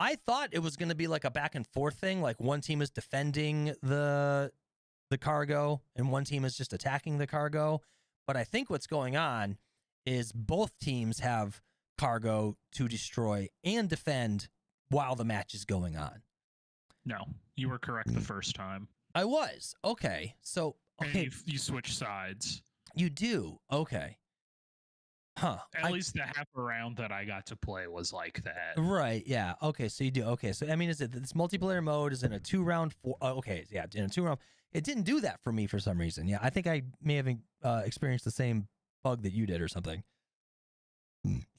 I thought it was going to be like a back and forth thing, like one team is defending the cargo and one team is just attacking the cargo. But I think what's going on is both teams have cargo to destroy and defend while the match is going on. No, you were correct the first time. I was. Okay. So and you switch sides. You do. Okay. Huh. At least the half a round that I got to play was like that. Right. Yeah. Okay. So you do. Okay. So, I mean, is it this multiplayer mode is in a 2-round? Okay. Yeah. In a 2-round. It didn't do that for me for some reason. Yeah. I think I may have experienced the same bug that you did or something.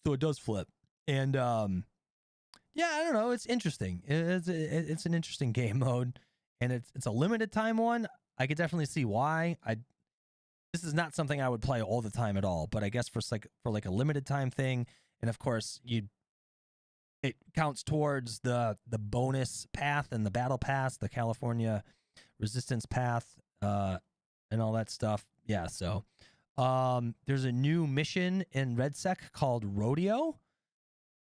So it does flip. And, yeah, I don't know. It's interesting. It's an interesting game mode, and it's a limited time one. I could definitely see why. This is not something I would play all the time at all, but I guess for a limited time thing, and of course it counts towards the bonus path and the battle pass, the California Resistance path, and all that stuff. Yeah, so there's a new mission in RedSec called Rodeo.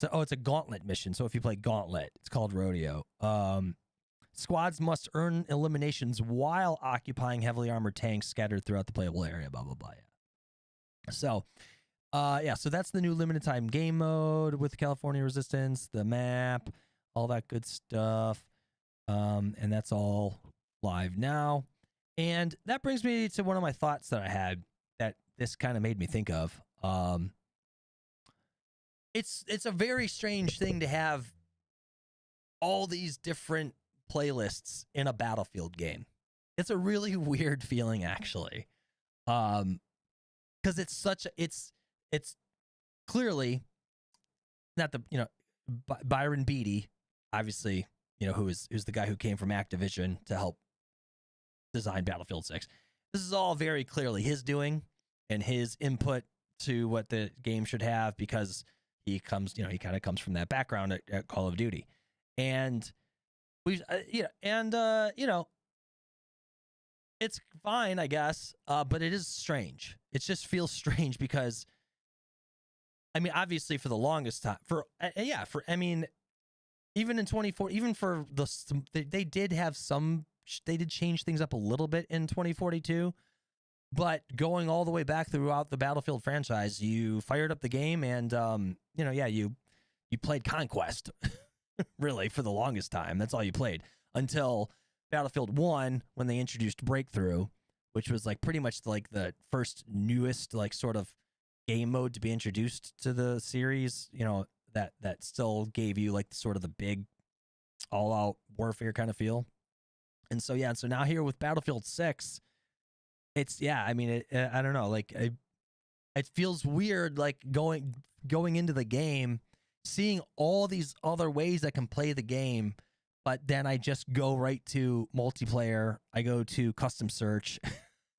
So, it's a gauntlet mission. So if you play Gauntlet, it's called Rodeo. Squads must earn eliminations while occupying heavily armored tanks scattered throughout the playable area, blah, blah, blah. Yeah. So, so that's the new limited time game mode with California Resistance, the map, all that good stuff. And that's all live now. And that brings me to one of my thoughts that I had that this kind of made me think of. It's a very strange thing to have all these different playlists in a Battlefield game. It's a really weird feeling, actually, because it's clearly not the Byron Beatty, obviously, who's the guy who came from Activision to help design Battlefield 6. This is all very clearly his doing and his input to what the game should have because he comes, he kind of comes from that background at Call of Duty, and we, it's fine, I guess, but it is strange. It just feels strange because, I mean, obviously for the longest time, even in 24, even for they did have they did change things up a little bit in 2042. But going all the way back throughout the Battlefield franchise, you fired up the game and, you played Conquest, really, for the longest time. That's all you played until Battlefield 1, when they introduced Breakthrough, which was like pretty much like the first newest like sort of game mode to be introduced to the series, that still gave you like sort of the big all-out warfare kind of feel. And so now here with Battlefield 6, it's I don't know, like it feels weird, like going into the game, seeing all these other ways I can play the game, but then I just go right to multiplayer. I go to custom search,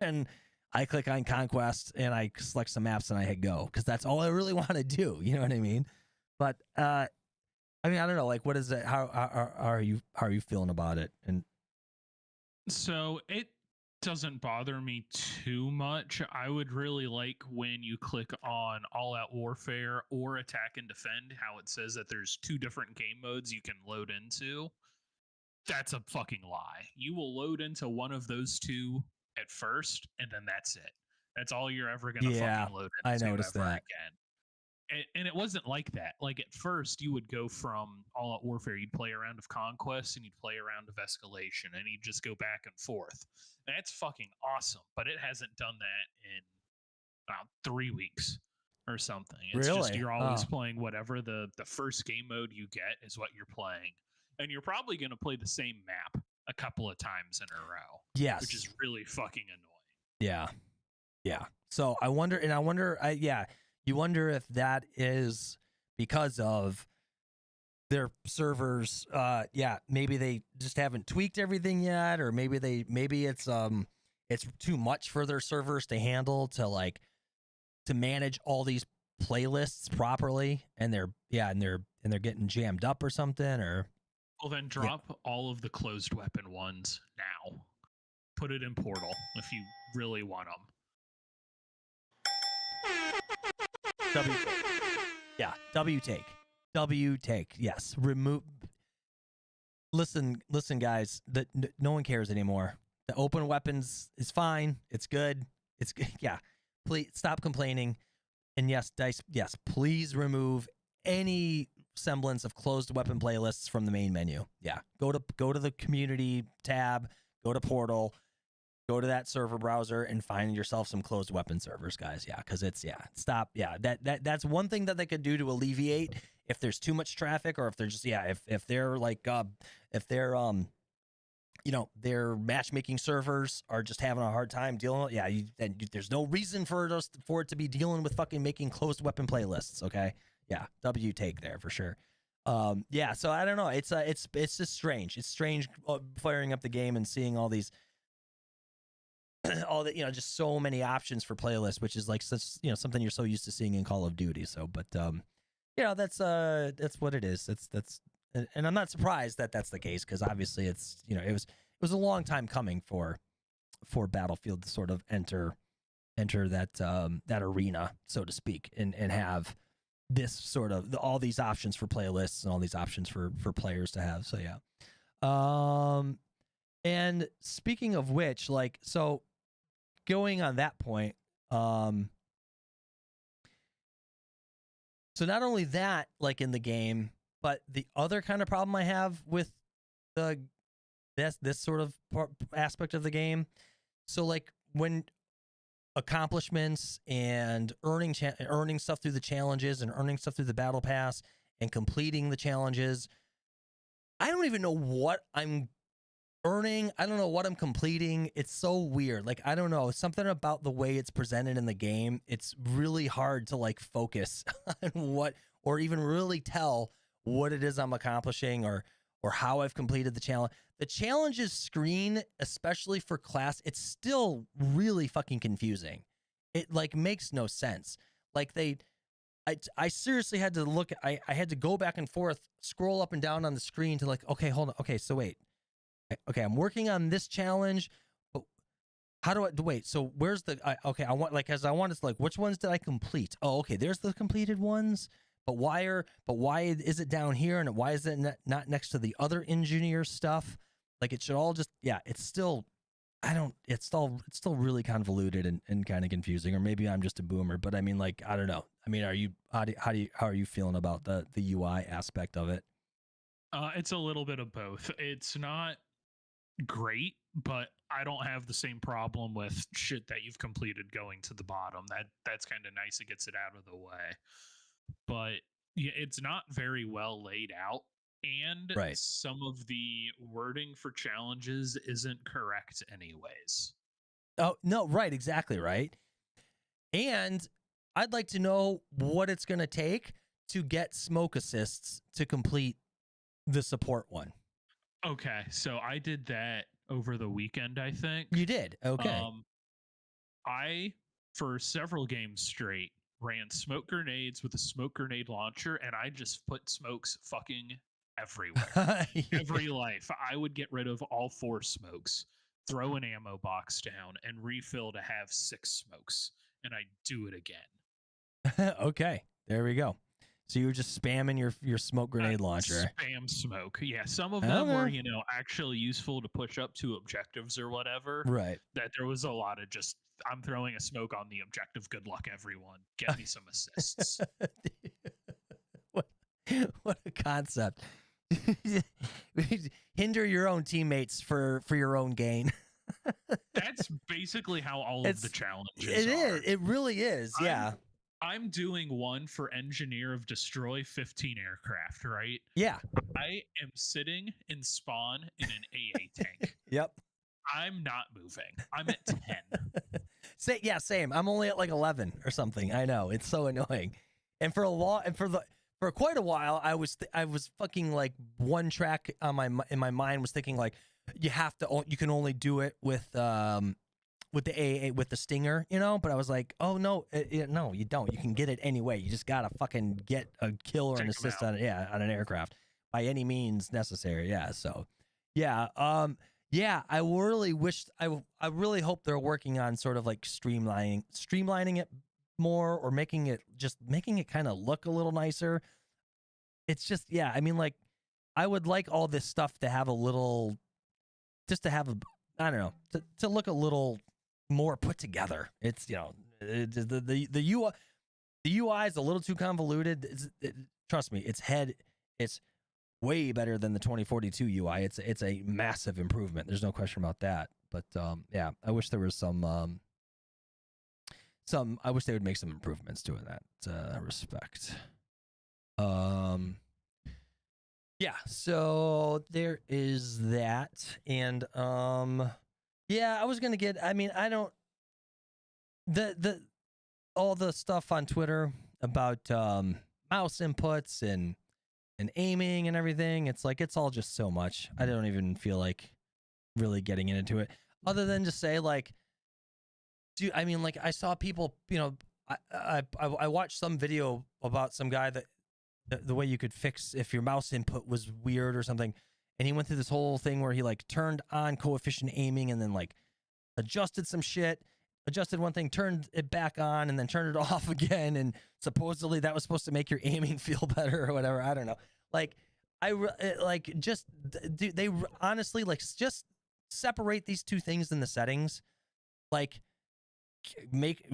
and I click on Conquest, and I select some maps, and I hit go because that's all I really want to do. You know what I mean? But I don't know, like, what is it? How are you feeling about it? And so it doesn't bother me too much. I would really like when you click on All Out Warfare or Attack and Defend, how it says that there's 2 different game modes you can load into. That's a fucking lie. You will load into one of those 2 at first, and then that's it. That's all you're ever gonna fucking load into. I noticed that again. And it wasn't like that. Like at first, you would go from All Out Warfare, you'd play a round of Conquest, and you'd play a round of Escalation, and you'd just go back and forth. That's fucking awesome, but it hasn't done that in about 3 weeks or something. It's really? just you're always playing whatever the first game mode you get is what you're playing, and you're probably going to play the same map a couple of times in a row. Yes, which is really fucking annoying. Yeah. So I wonder, you wonder if that is because of their servers. Maybe they just haven't tweaked everything yet, or maybe it's too much for their servers to handle to manage all these playlists properly, and they're getting jammed up or something. Or well, then drop all of the closed weapon ones now. Put it in Portal if you really want them. W take. Yes. Remove. Listen, guys. No one cares anymore. The open weapons is fine. It's good. It's good. Yeah. Please stop complaining. And yes, DICE. Yes, please remove any semblance of closed weapon playlists from the main menu. Yeah. Go to the community tab. Go to Portal. Go to that server browser and find yourself some closed weapon servers, guys. Yeah, because stop. Yeah, that's one thing that they could do to alleviate if there's too much traffic, or if they're just if they're like if they're their matchmaking servers are just having a hard time dealing with. There's no reason for it to be dealing with fucking making closed weapon playlists. Okay, yeah, W take there for sure. So I don't know. It's just strange. It's strange firing up the game and seeing all these. All that, just so many options for playlists, which is like such, something you're so used to seeing in Call of Duty. So, but that's what it is. That's and I'm not surprised that that's the case, because obviously it's it was a long time coming for Battlefield to sort of enter that arena, so to speak, and have this sort of all these options for playlists and all these options for players to have. So yeah. And speaking of which, so going on that point, so not only that, in the game, but the other kind of problem I have with this sort of aspect of the game. So when accomplishments and earning stuff through the challenges and earning stuff through the battle pass and completing the challenges, I don't even know what I'm earning. I don't know what I'm completing. It's so weird. I don't know, something about the way it's presented in the game. It's really hard to focus on what, or even really tell what it is I'm accomplishing, or how I've completed the challenge. The challenges screen, especially for class, it's still really fucking confusing. It makes no sense. Like I seriously had to look. I had to go back and forth, scroll up and down on the screen to like, okay, hold on. Okay, so wait. Okay, I'm working on this challenge. But how do I wait? So where's the? Okay, I want like as I wanted to like which ones did I complete? Oh, okay, there's the completed ones. But why is it down here and why is it not next to the other engineer stuff? Like it should all just it's still. It's still really convoluted and kind of confusing, or maybe I'm just a boomer, but I mean, like, I don't know. I mean, how are you feeling about the UI aspect of it? It's a little bit of both. It's not great, but I don't have the same problem with shit that you've completed going to the bottom. That's kind of nice. It gets it out of the way. But yeah, it's not very well laid out. And Right. some of the wording for challenges isn't correct anyways. Oh, no, right, exactly, right. And I'd like to know what it's going to take to get smoke assists to complete the support one. Okay, so I did that over the weekend, I think. You did? Okay. I, for several games straight, ran smoke grenades with a smoke grenade launcher, and I just put smokes fucking everywhere. Every life. I would get rid of all 4 smokes, throw an ammo box down, and refill to have 6 smokes. And I do it again. Okay, there we go. So you were just spamming your smoke grenade launcher. Spam smoke. Yeah, some of them were, actually useful to push up to objectives or whatever. Right. That there was a lot of just, I'm throwing a smoke on the objective. Good luck, everyone. Get me some assists. What a concept. Hinder your own teammates for your own gain. That's basically how all of the challenges it are. Is. It really is. Yeah. I'm doing one for engineer of destroy 15 aircraft, right? Yeah. I am sitting in spawn in an AA tank. Yep. I'm not moving. I'm at 10. Same. I'm only at like 11 or something. I know. It's so annoying. And for quite a while, I was fucking like one track on in my mind was thinking like you can only do it with the AA with the Stinger, but I was like, oh no, no, you don't. You can get it anyway. You just gotta fucking get a kill or an assist on an aircraft by any means necessary. Yeah. So, yeah. I really wished I really hope they're working on sort of like streamlining it more, or making it kind of look a little nicer. It's just, yeah, I mean, like, I would like all this stuff to have I don't know, to look a little more put together. It's, the UI is a little too convoluted. Trust me, it's way better than the 2042 UI. It's a massive improvement. There's no question about that. But yeah, I wish there was I wish they would make some improvements to it in that respect. Yeah, so there is that. And yeah, I was gonna get, I mean, I don't all the stuff on Twitter about mouse inputs and aiming and everything, it's like it's all just so much. I don't even feel like really getting into it, other than to say like, dude, I mean, like, I saw people, I watched some video about some guy that the way you could fix if your mouse input was weird or something, and he went through this whole thing where he like turned on coefficient aiming and then like adjusted some shit, adjusted one thing, turned it back on, and then turned it off again, and supposedly that was supposed to make your aiming feel better or whatever. I don't know. Like, they honestly, like, just separate these two things in the settings. Like, make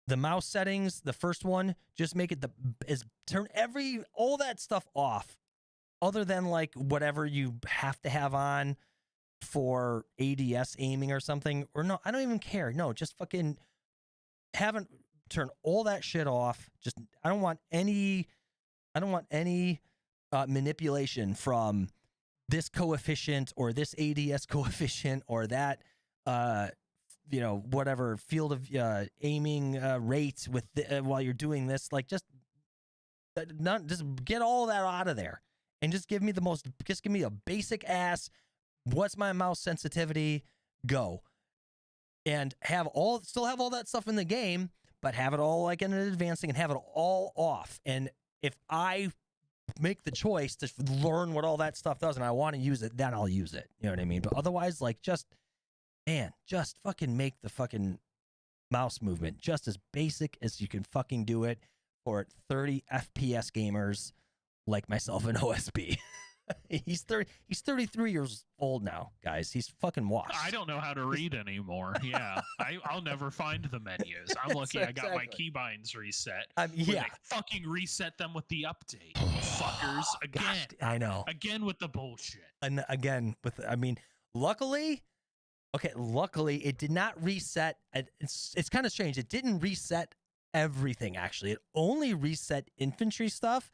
the mouse settings, the first one, just make it turn all that stuff off, other than like whatever you have to have on for ADS aiming or something. Or no, I don't even care. No, just fucking turn all that shit off. Just, I don't want any manipulation from this coefficient or this ADS coefficient or that whatever field of aiming rate with while you're doing this. Like, just get all that out of there and just give me a basic ass, what's my mouse sensitivity, go, and still have all that stuff in the game, but have it all like in an advancing and have it all off. And if I make the choice to learn what all that stuff does and I want to use it, then I'll use it. You know what I mean? But otherwise, like, just fucking make the fucking mouse movement just as basic as you can fucking do it for 30 FPS gamers like myself and OSB. He's 33 years old now, guys. He's fucking washed. I don't know how to read anymore. Yeah, I'll never find the menus. I'm lucky I got my keybinds reset. Yeah, they fucking reset them with the update, fuckers. Again, gosh, I know. Again with the bullshit. And again with, I mean, luckily it did not reset. It's kind of strange. It didn't reset everything. Actually, it only reset infantry stuff.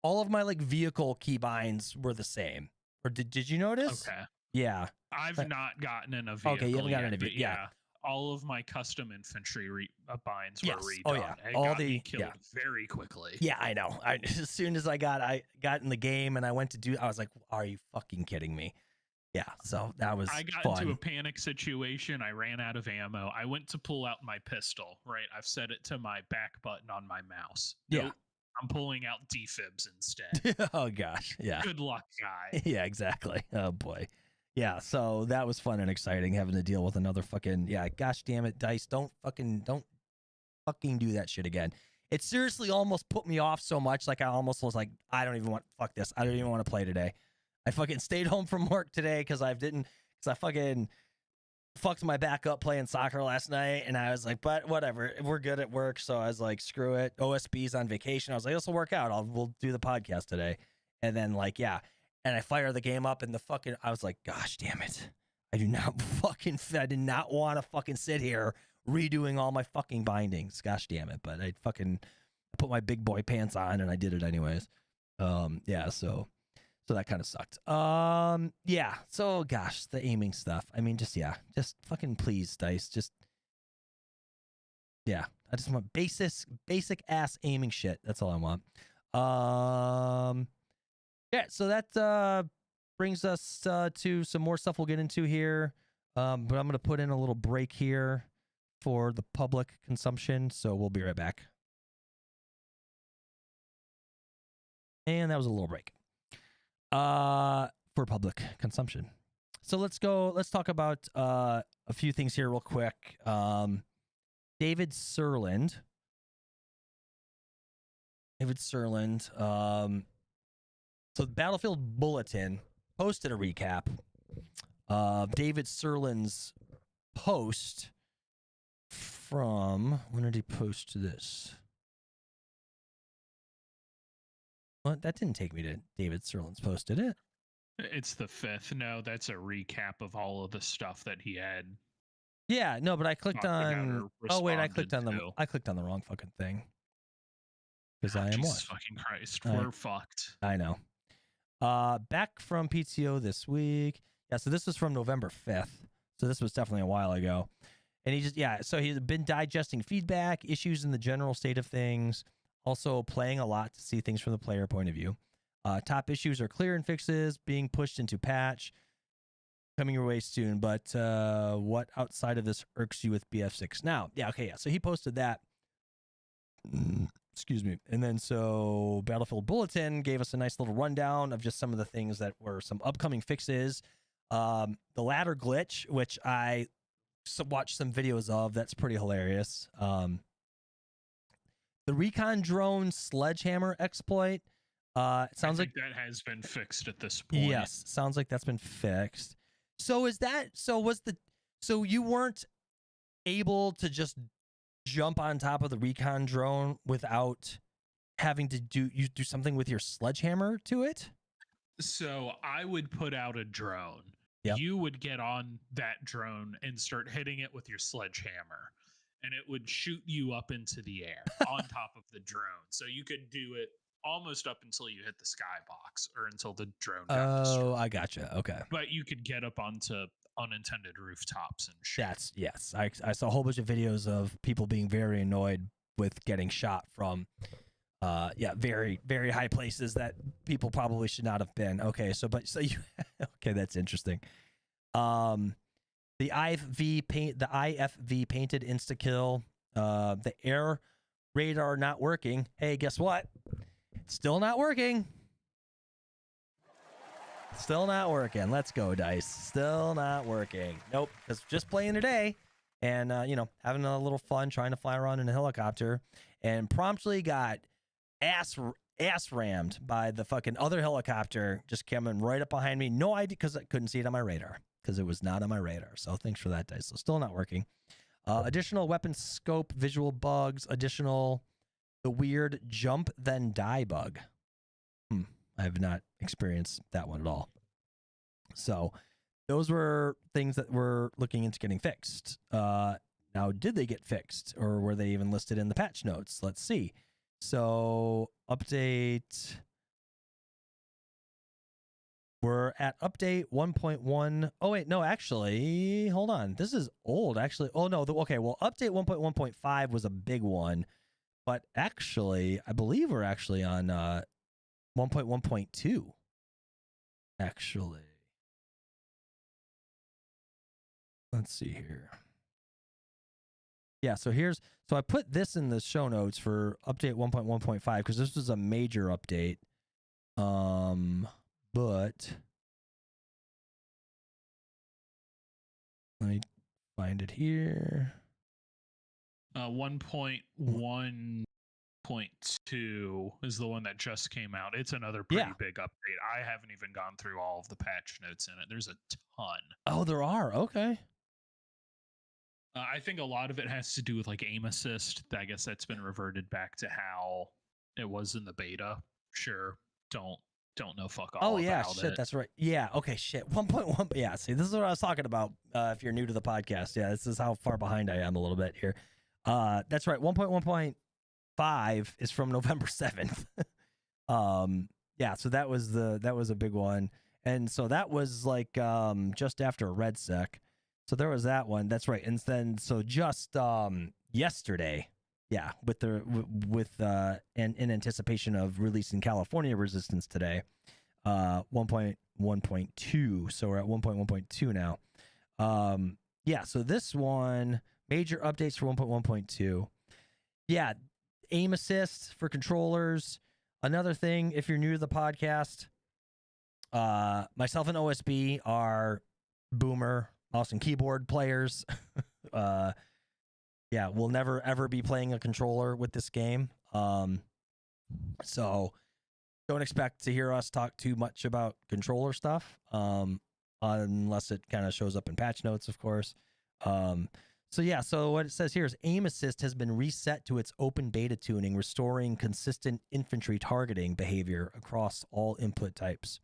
All of my like vehicle keybinds were the same. Or did you notice? Okay. Yeah. I've not gotten in a vehicle. Okay, you haven't gotten in a vehicle. Yeah. All of my custom infantry binds were redone. Oh yeah. It all got the me killed very quickly. Yeah, I know. As soon as I got in the game and I went to do, I was like, "Are you fucking kidding me?" Yeah. So that was. I got fun. into a panic situation. I ran out of ammo. I went to pull out my pistol. Right. I've set it to my back button on my mouse. Yeah. Nope. I'm pulling out defibs instead. Oh gosh, yeah. Good luck, guy. Yeah, exactly. Oh boy. Yeah, so that was fun and exciting having to deal with another fucking gosh damn it, Dice. Don't fucking do that shit again. It seriously almost put me off so much, like I almost was like, I don't even want this. I don't even want to play today. I fucking stayed home from work today because I fucking fucked my back up playing soccer last night, and I was like, but whatever, we're good at work, so I was like, screw it. OSB's on vacation. I was like, this will work out. We'll do the podcast today. And then like, yeah, and I fire the game up, and I was like, gosh damn it, I did not want to fucking sit here redoing all my fucking bindings. Gosh damn it, but I put my big boy pants on, and I did it anyways. Yeah, so that kind of sucked. Yeah. So gosh, the aiming stuff. I mean, just fucking please, Dice. I just want basic ass aiming shit. That's all I want. Yeah. So that brings us to some more stuff we'll get into here. But I'm gonna put in a little break here for the public consumption. So we'll be right back. And that was a little break. For public consumption. So let's talk about a few things here real quick. David Serland. So the Battlefield Bulletin posted a recap of David Serland's post from, when did he post this? Well, that didn't take me to David Serland's post, did it? It's the 5th. No, that's a recap of all of the stuff that he had. Yeah, no, but I clicked on. Oh wait, I clicked on the wrong fucking thing. Because I am Jesus fucking Christ, we're fucked. I know. Back from PTO this week. Yeah, so this was from November 5th. So this was definitely a while ago. And so he's been digesting feedback, issues in the general state of things. Also playing a lot to see things from the player point of view. Top issues are clear and fixes being pushed into patch coming your way soon. But what outside of this irks you with BF6 now? Yeah, okay, yeah. So he posted that. Excuse me. And then so Battlefield Bulletin gave us a nice little rundown of just some of the things that were some upcoming fixes. The ladder glitch, which I watched some videos of. That's pretty hilarious. The recon drone sledgehammer exploit. It sounds like that has been fixed at this point. Yes, sounds like that's been fixed. So so you weren't able to just jump on top of the recon drone without having to do something with your sledgehammer to it? So I would put out a drone. Yep. You would get on that drone and start hitting it with your sledgehammer, and it would shoot you up into the air on top of the drone. So you could do it almost up until you hit the skybox or until the drone got destroyed. Oh, I gotcha. Okay. But you could get up onto unintended rooftops and shit. Yes. I saw a whole bunch of videos of people being very annoyed with getting shot from very, very high places that people probably should not have been. Okay, okay, that's interesting. The IFV painted insta kill The air radar not working. Hey, guess what? It's still not working. Still not working. Let's go, Dice. Still not working. Nope. Because just playing today and, having a little fun trying to fly around in a helicopter and promptly got ass rammed by the fucking other helicopter just coming right up behind me. No idea because I couldn't see it on my radar because it was not on my radar. So thanks for that, Dice. So still not working. Additional weapon scope visual bugs. Additional the weird jump then die bug. I have not experienced that one at all. So those were things that we're looking into getting fixed. Now, did they get fixed or were they even listed in the patch notes? Let's see. So update. We're at update 1.1. Oh, wait, no, actually, hold on. This is old, actually. Oh, no. Okay, well, update 1.1.5 was a big one. But actually, I believe we're actually on 1.1.2. Actually. Let's see here. Yeah, so I put this in the show notes for update 1.1.5 because this was a major update. But let me find it here. 1.1.2 is the one that just came out. It's another pretty big update. I haven't even gone through all of the patch notes in it. There's a ton. Oh, there are. Okay. I think a lot of it has to do with like aim assist. I guess that's been reverted back to how it was in the beta. Sure. Don't know fuck all about shit, it. that's right. Yeah, okay, shit. 1.1. Yeah, see, this is what I was talking about. If you're new to the podcast, yeah, this is how far behind I am a little bit here. That's right. 1.1.5 is from November 7th. Yeah, so that was a big one, and so that was like just after RedSec. So there was that one. That's right. And then so just yesterday. Yeah, in anticipation of releasing California Resistance today, 1.1.2. So we're at 1.1.2 now. Yeah, so this one, major updates for 1.1.2. Yeah, aim assist for controllers. Another thing, if you're new to the podcast, myself and OSB are boomer mouse and keyboard players. Yeah, we'll never, ever be playing a controller with this game. So don't expect to hear us talk too much about controller stuff, unless it kind of shows up in patch notes, of course. So what it says here is aim assist has been reset to its open beta tuning, restoring consistent infantry targeting behavior across all input types.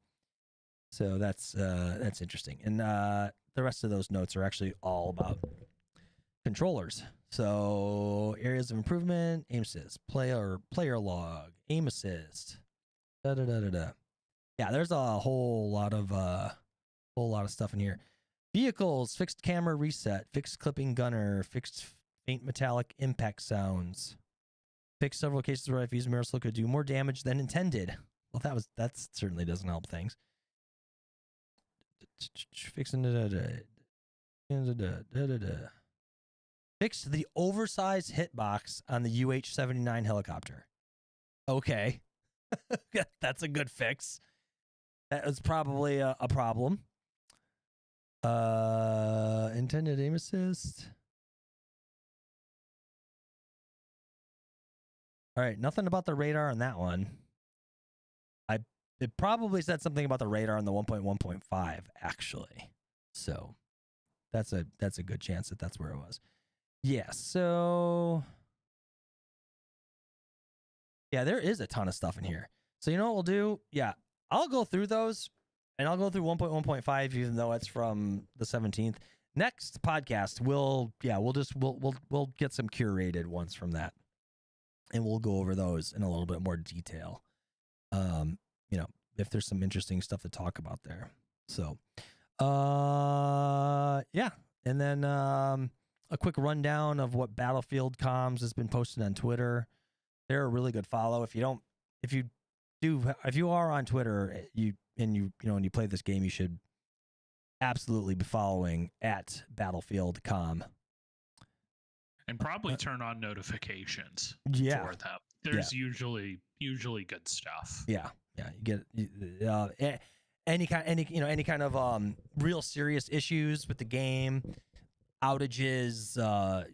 So that's interesting. And the rest of those notes are actually all about controllers. So areas of improvement, aim assist, player log, aim assist, Yeah, there's a whole lot of stuff in here. Vehicles, fixed camera reset, fixed clipping gunner, fixed faint metallic impact sounds, fixed several cases where I've used Mirror could do more damage than intended. Well, that certainly doesn't help things. Fixing fixed the oversized hitbox on the UH-79 helicopter. Okay. That's a good fix. That was probably a problem. Intended aim assist. All right, nothing about the radar on that one. It probably said something about the radar on the 1.1.5, actually. So that's a good chance that that's where it was. Yeah, so yeah, there is a ton of stuff in here. So you know what we'll do? Yeah, I'll go through those, and I'll go through 1.1.5, even though it's from the 17th. Next podcast, we'll get some curated ones from that, and we'll go over those in a little bit more detail. If there's some interesting stuff to talk about there. So, yeah, and then a quick rundown of what Battlefield Comms has been posted on Twitter. They're a really good follow. If you are on Twitter, you play this game, you should absolutely be following at Battlefield Comm. And probably turn on notifications Yeah. for them. There's usually good stuff. Yeah. You get any kind of real serious issues with the game, outages, or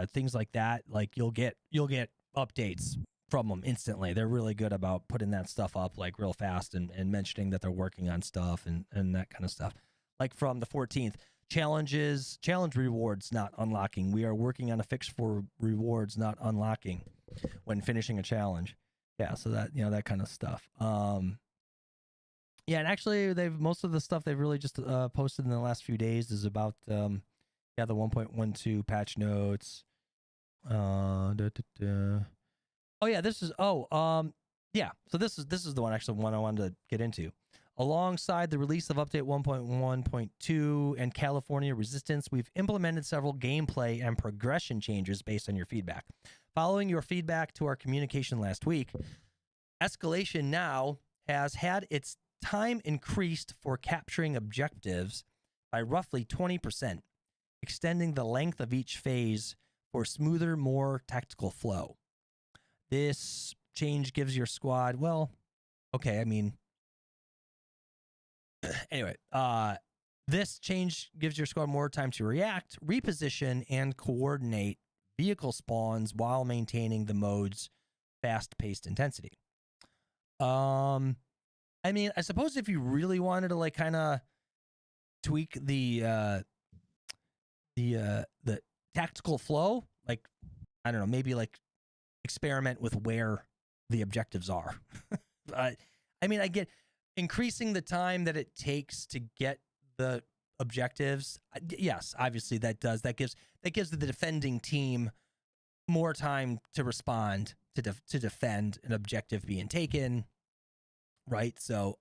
things like that. Like you'll get updates from them instantly. They're really good about putting that stuff up like real fast and mentioning that they're working on stuff and that kind of stuff. Like from the 14th, challenge rewards not unlocking. We are working on a fix for rewards not unlocking when finishing a challenge. Yeah, so that that kind of stuff. Yeah, and actually most of the stuff they've really just posted in the last few days is about the 1.12 patch notes. Oh yeah, this is so this is the one I wanted to get into. Alongside the release of update 1.1.2 and California Resistance, we've implemented several gameplay and progression changes based on your feedback. Following your feedback to our communication last week, Escalation now has had its time increased for capturing objectives by roughly 20%, extending the length of each phase for smoother, more tactical flow. This change gives your squad, anyway, this change gives your squad more time to react, reposition, and coordinate vehicle spawns while maintaining the mode's fast-paced intensity. I suppose if you really wanted to like kind of tweak the tactical flow, like I don't know, maybe like experiment with where the objectives are. I get increasing the time that it takes to get the objectives. Yes, obviously that gives the defending team more time to respond to defend an objective being taken, right? So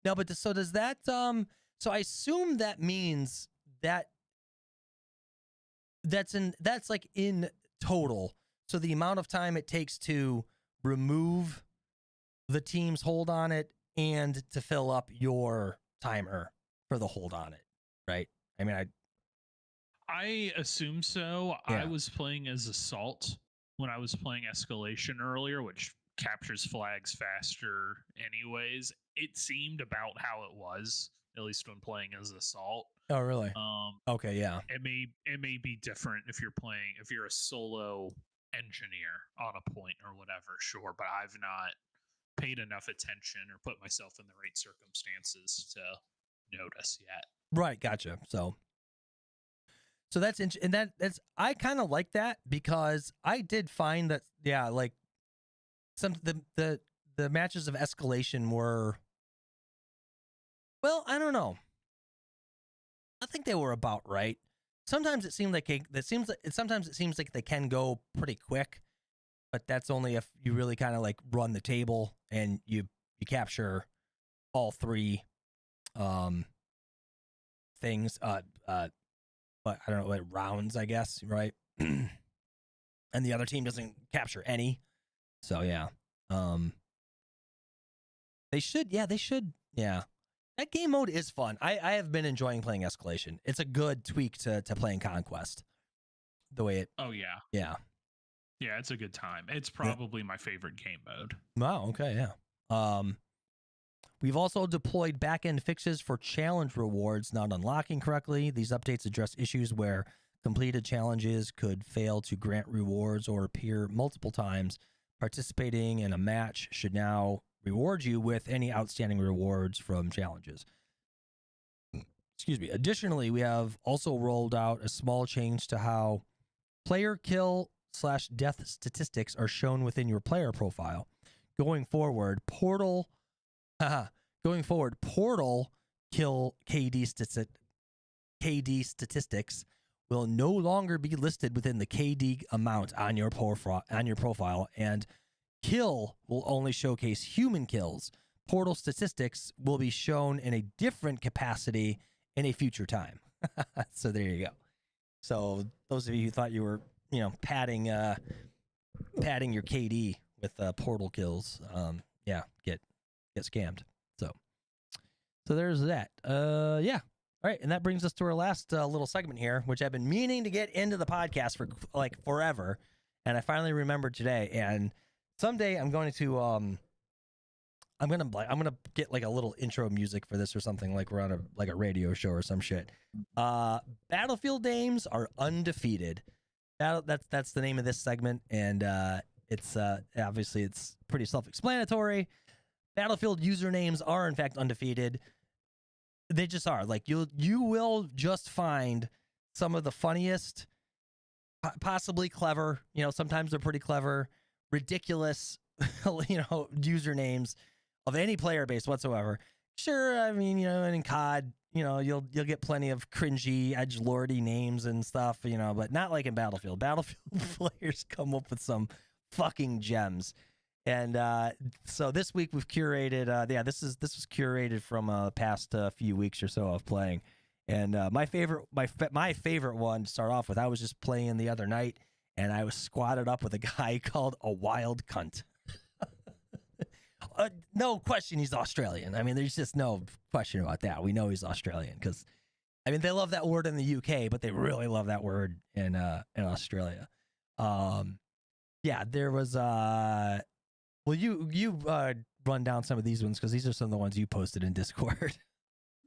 does that so I assume that means that that's like in total. So the amount of time it takes to remove the team's hold on it and to fill up your timer for the hold on it, right? I assume so. Yeah. I was playing as Assault when I was playing Escalation earlier, which captures flags faster anyways. It seemed about how it was, at least when playing as Assault. Oh, really? Okay, yeah. It may be different if you're a solo engineer on a point or whatever, sure, but I've not paid enough attention or put myself in the right circumstances to notice yet. Right, gotcha. So that's and that's I kind of like that because I did find that like some the matches of Escalation were, well, I don't know. I think they were about right. Sometimes it seems like they can go pretty quick, but that's only if you really kind of like run the table and you capture all three things but I don't know, like rounds, I guess, right? And the other team doesn't capture any. So yeah. They should. That game mode is fun. I have been enjoying playing Escalation. It's a good tweak to playing Conquest. The way it. Oh yeah. Yeah. Yeah, it's a good time. It's probably my favorite game mode. Wow. Okay. Yeah. We've also deployed back-end fixes for challenge rewards not unlocking correctly. These updates address issues where completed challenges could fail to grant rewards or appear multiple times. Participating in a match should now reward you with any outstanding rewards from challenges. Excuse me. Additionally, we have also rolled out a small change to how player kill/death statistics are shown within your player profile. Going forward, Portal kill KD statistics will no longer be listed within the KD amount on your profile, and kill will only showcase human kills. Portal statistics will be shown in a different capacity in a future time. So there you go. So those of you who thought you were, padding your KD with portal kills, get scammed. So there's that. All right, and that brings us to our last little segment here, which I've been meaning to get into the podcast for like forever, and I finally remembered today. And someday I'm going to I'm gonna get like a little intro music for this or something, like we're on a radio show or some shit. Battlefield names are undefeated. That's the name of this segment, and it's obviously it's pretty self-explanatory. Battlefield usernames are in fact undefeated. They just are. Like you will just find some of the funniest, possibly clever. You know, sometimes they're pretty clever, ridiculous. Usernames of any player base whatsoever. Sure, I mean, and in COD, you'll get plenty of cringy, edgelordy names and stuff, but not like in Battlefield. Battlefield players come up with some fucking gems. And so this week we've curated, this was curated from past few weeks or so of playing. And my favorite one to start off with, I was just playing the other night, and I was squatted up with a guy called a wild cunt. No question he's Australian. I mean, there's just no question about that. We know he's Australian because, I mean, they love that word in the UK, but they really love that word in Australia. There was well, you run down some of these ones because these are some of the ones you posted in Discord.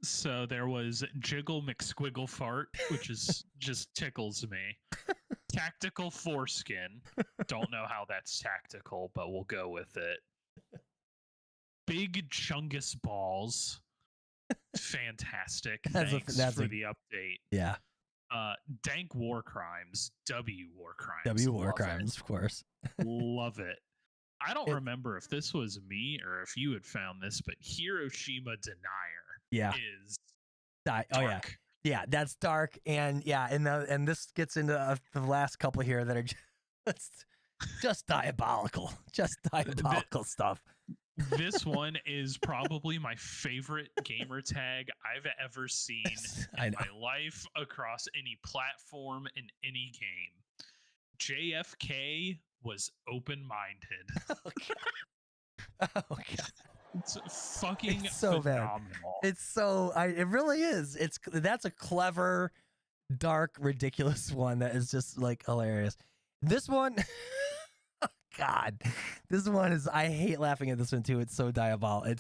So there was Jiggle McSquiggle Fart, which is just tickles me. Tactical Foreskin. Don't know how that's tactical, but we'll go with it. Big Chungus Balls. Fantastic. Thanks for the update. Yeah. Dank War Crimes. W War Crimes. W War Crimes, of course. Love it. I don't remember if this was me or if you had found this, but Hiroshima Denier is dark. Oh, yeah. Yeah, that's dark. And yeah, and this gets into the last couple here that are just diabolical. Just diabolical stuff. This one is probably my favorite gamer tag I've ever seen in my life across any platform in any game. JFK was open-minded. Oh, God. Oh, God. It's fucking so phenomenal. Bad. It's so it really is. That's a clever, dark, ridiculous one that is just like hilarious. This one, oh, God, this one is. I hate laughing at this one too. It's so diabolical. It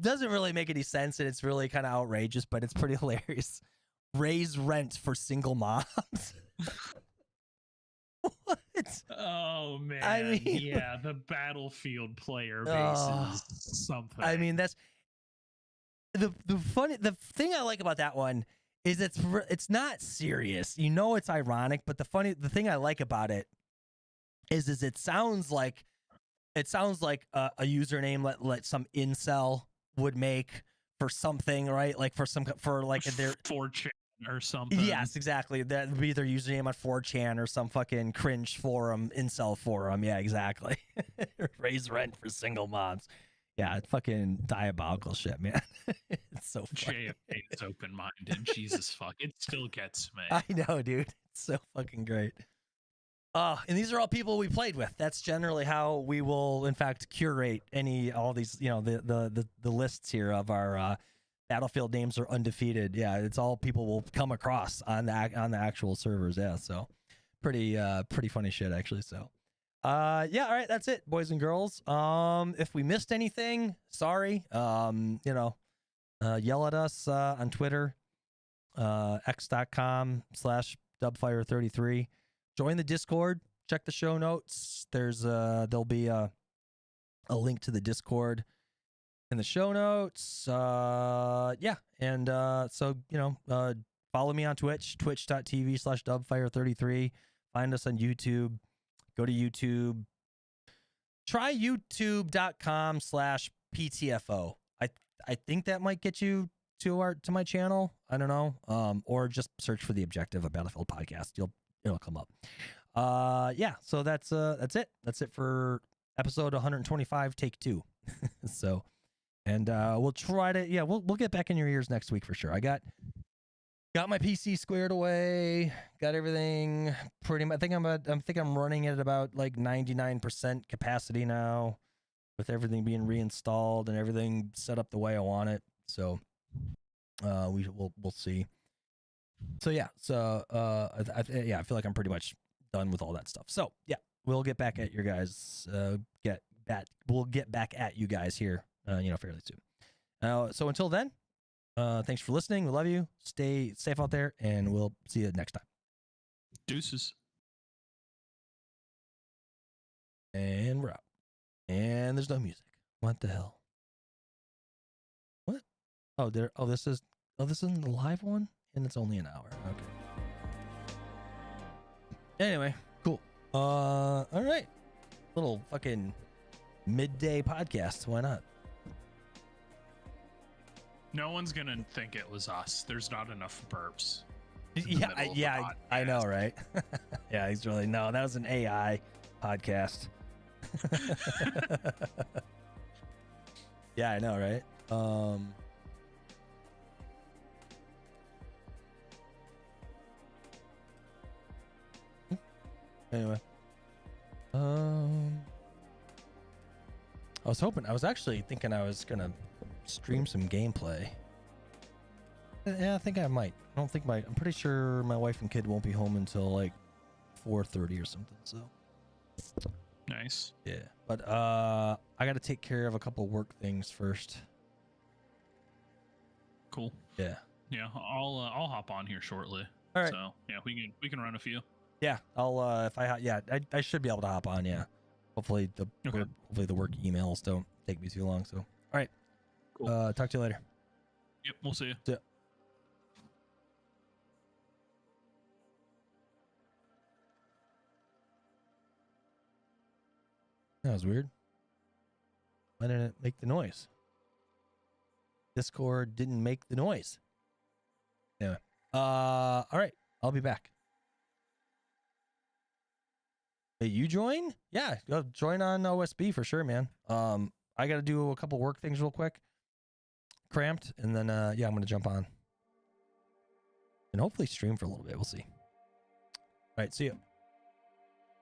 doesn't really make any sense, and it's really kind of outrageous, but it's pretty hilarious. Raise rent for single moms. What? Oh man! I mean, yeah, the Battlefield player base is something. I mean, that's the thing I like about that one is it's not serious. It's ironic, but the thing I like about it is it sounds like a username like some incel would make for something, right? Like for their 4chan or something. Yes, exactly. That would be their username on 4chan or some fucking cringe forum, incel forum. Yeah, exactly. Raise rent for single moms. Yeah, it's fucking diabolical shit, man. It's so funny. JFK is open-minded. Jesus fuck. It still gets me. I know, dude. It's so fucking great. And these are all people we played with. That's generally how we will, in fact, curate all these, the lists here of our Battlefield names are undefeated. Yeah, it's all people will come across on the actual servers. Yeah, so pretty funny shit actually. So, all right, that's it, boys and girls. If we missed anything, sorry. Yell at us on Twitter, x.com/dubfire33. Join the Discord. Check the show notes. There'll be a link to the Discord in the show notes. So follow me on Twitch, twitch.tv/dubfire33. Find us on YouTube. Go to YouTube. Try youtube.com/PTFO. I think that might get you to my channel. I don't know. Or just search for The Objective, a Battlefield podcast. It'll come up. So that's it. That's it for episode 125, take 2. So, and we'll try to we'll get back in your ears next week for sure. I got my PC squared away, got everything pretty much. I think I'm running it at about like 99% capacity now, with everything being reinstalled and everything set up the way I want it. So we'll see. So yeah, I feel like I'm pretty much done with all that stuff. So yeah, we'll get back at your guys. We'll get back at you guys here, fairly soon. So until then, thanks for listening. We love you. Stay safe out there, and we'll see you next time. Deuces. And we're out. And there's no music. What the hell? What? This isn't the live one, and it's only an hour. Okay. Anyway, cool. All right. Little fucking midday podcast. Why not? No one's gonna think it was us. There's not enough burps. I know, right? Yeah, he's really that was an AI podcast. Yeah, I know, right? Anyway, I was actually thinking I was gonna stream some gameplay. Yeah, I think I might. I'm pretty sure my wife and kid won't be home until like 4:30 or something. So nice. Yeah, but I got to take care of a couple work things first. Cool. Yeah. Yeah, I'll hop on here shortly. All right. So yeah, we can run a few. Yeah, I should be able to hop on. Yeah. Hopefully the work emails don't take me too long. So all right. Cool. Talk to you later. Yep, we'll see you. See ya. That was weird. Why didn't it make the noise? Discord didn't make the noise. Anyway. All right. I'll be back. Hey, you join? Yeah, go join on OSB for sure, man. I got to do a couple work things real quick. Cramped, and then I'm gonna jump on and hopefully stream for a little bit. We'll see. All right, see you.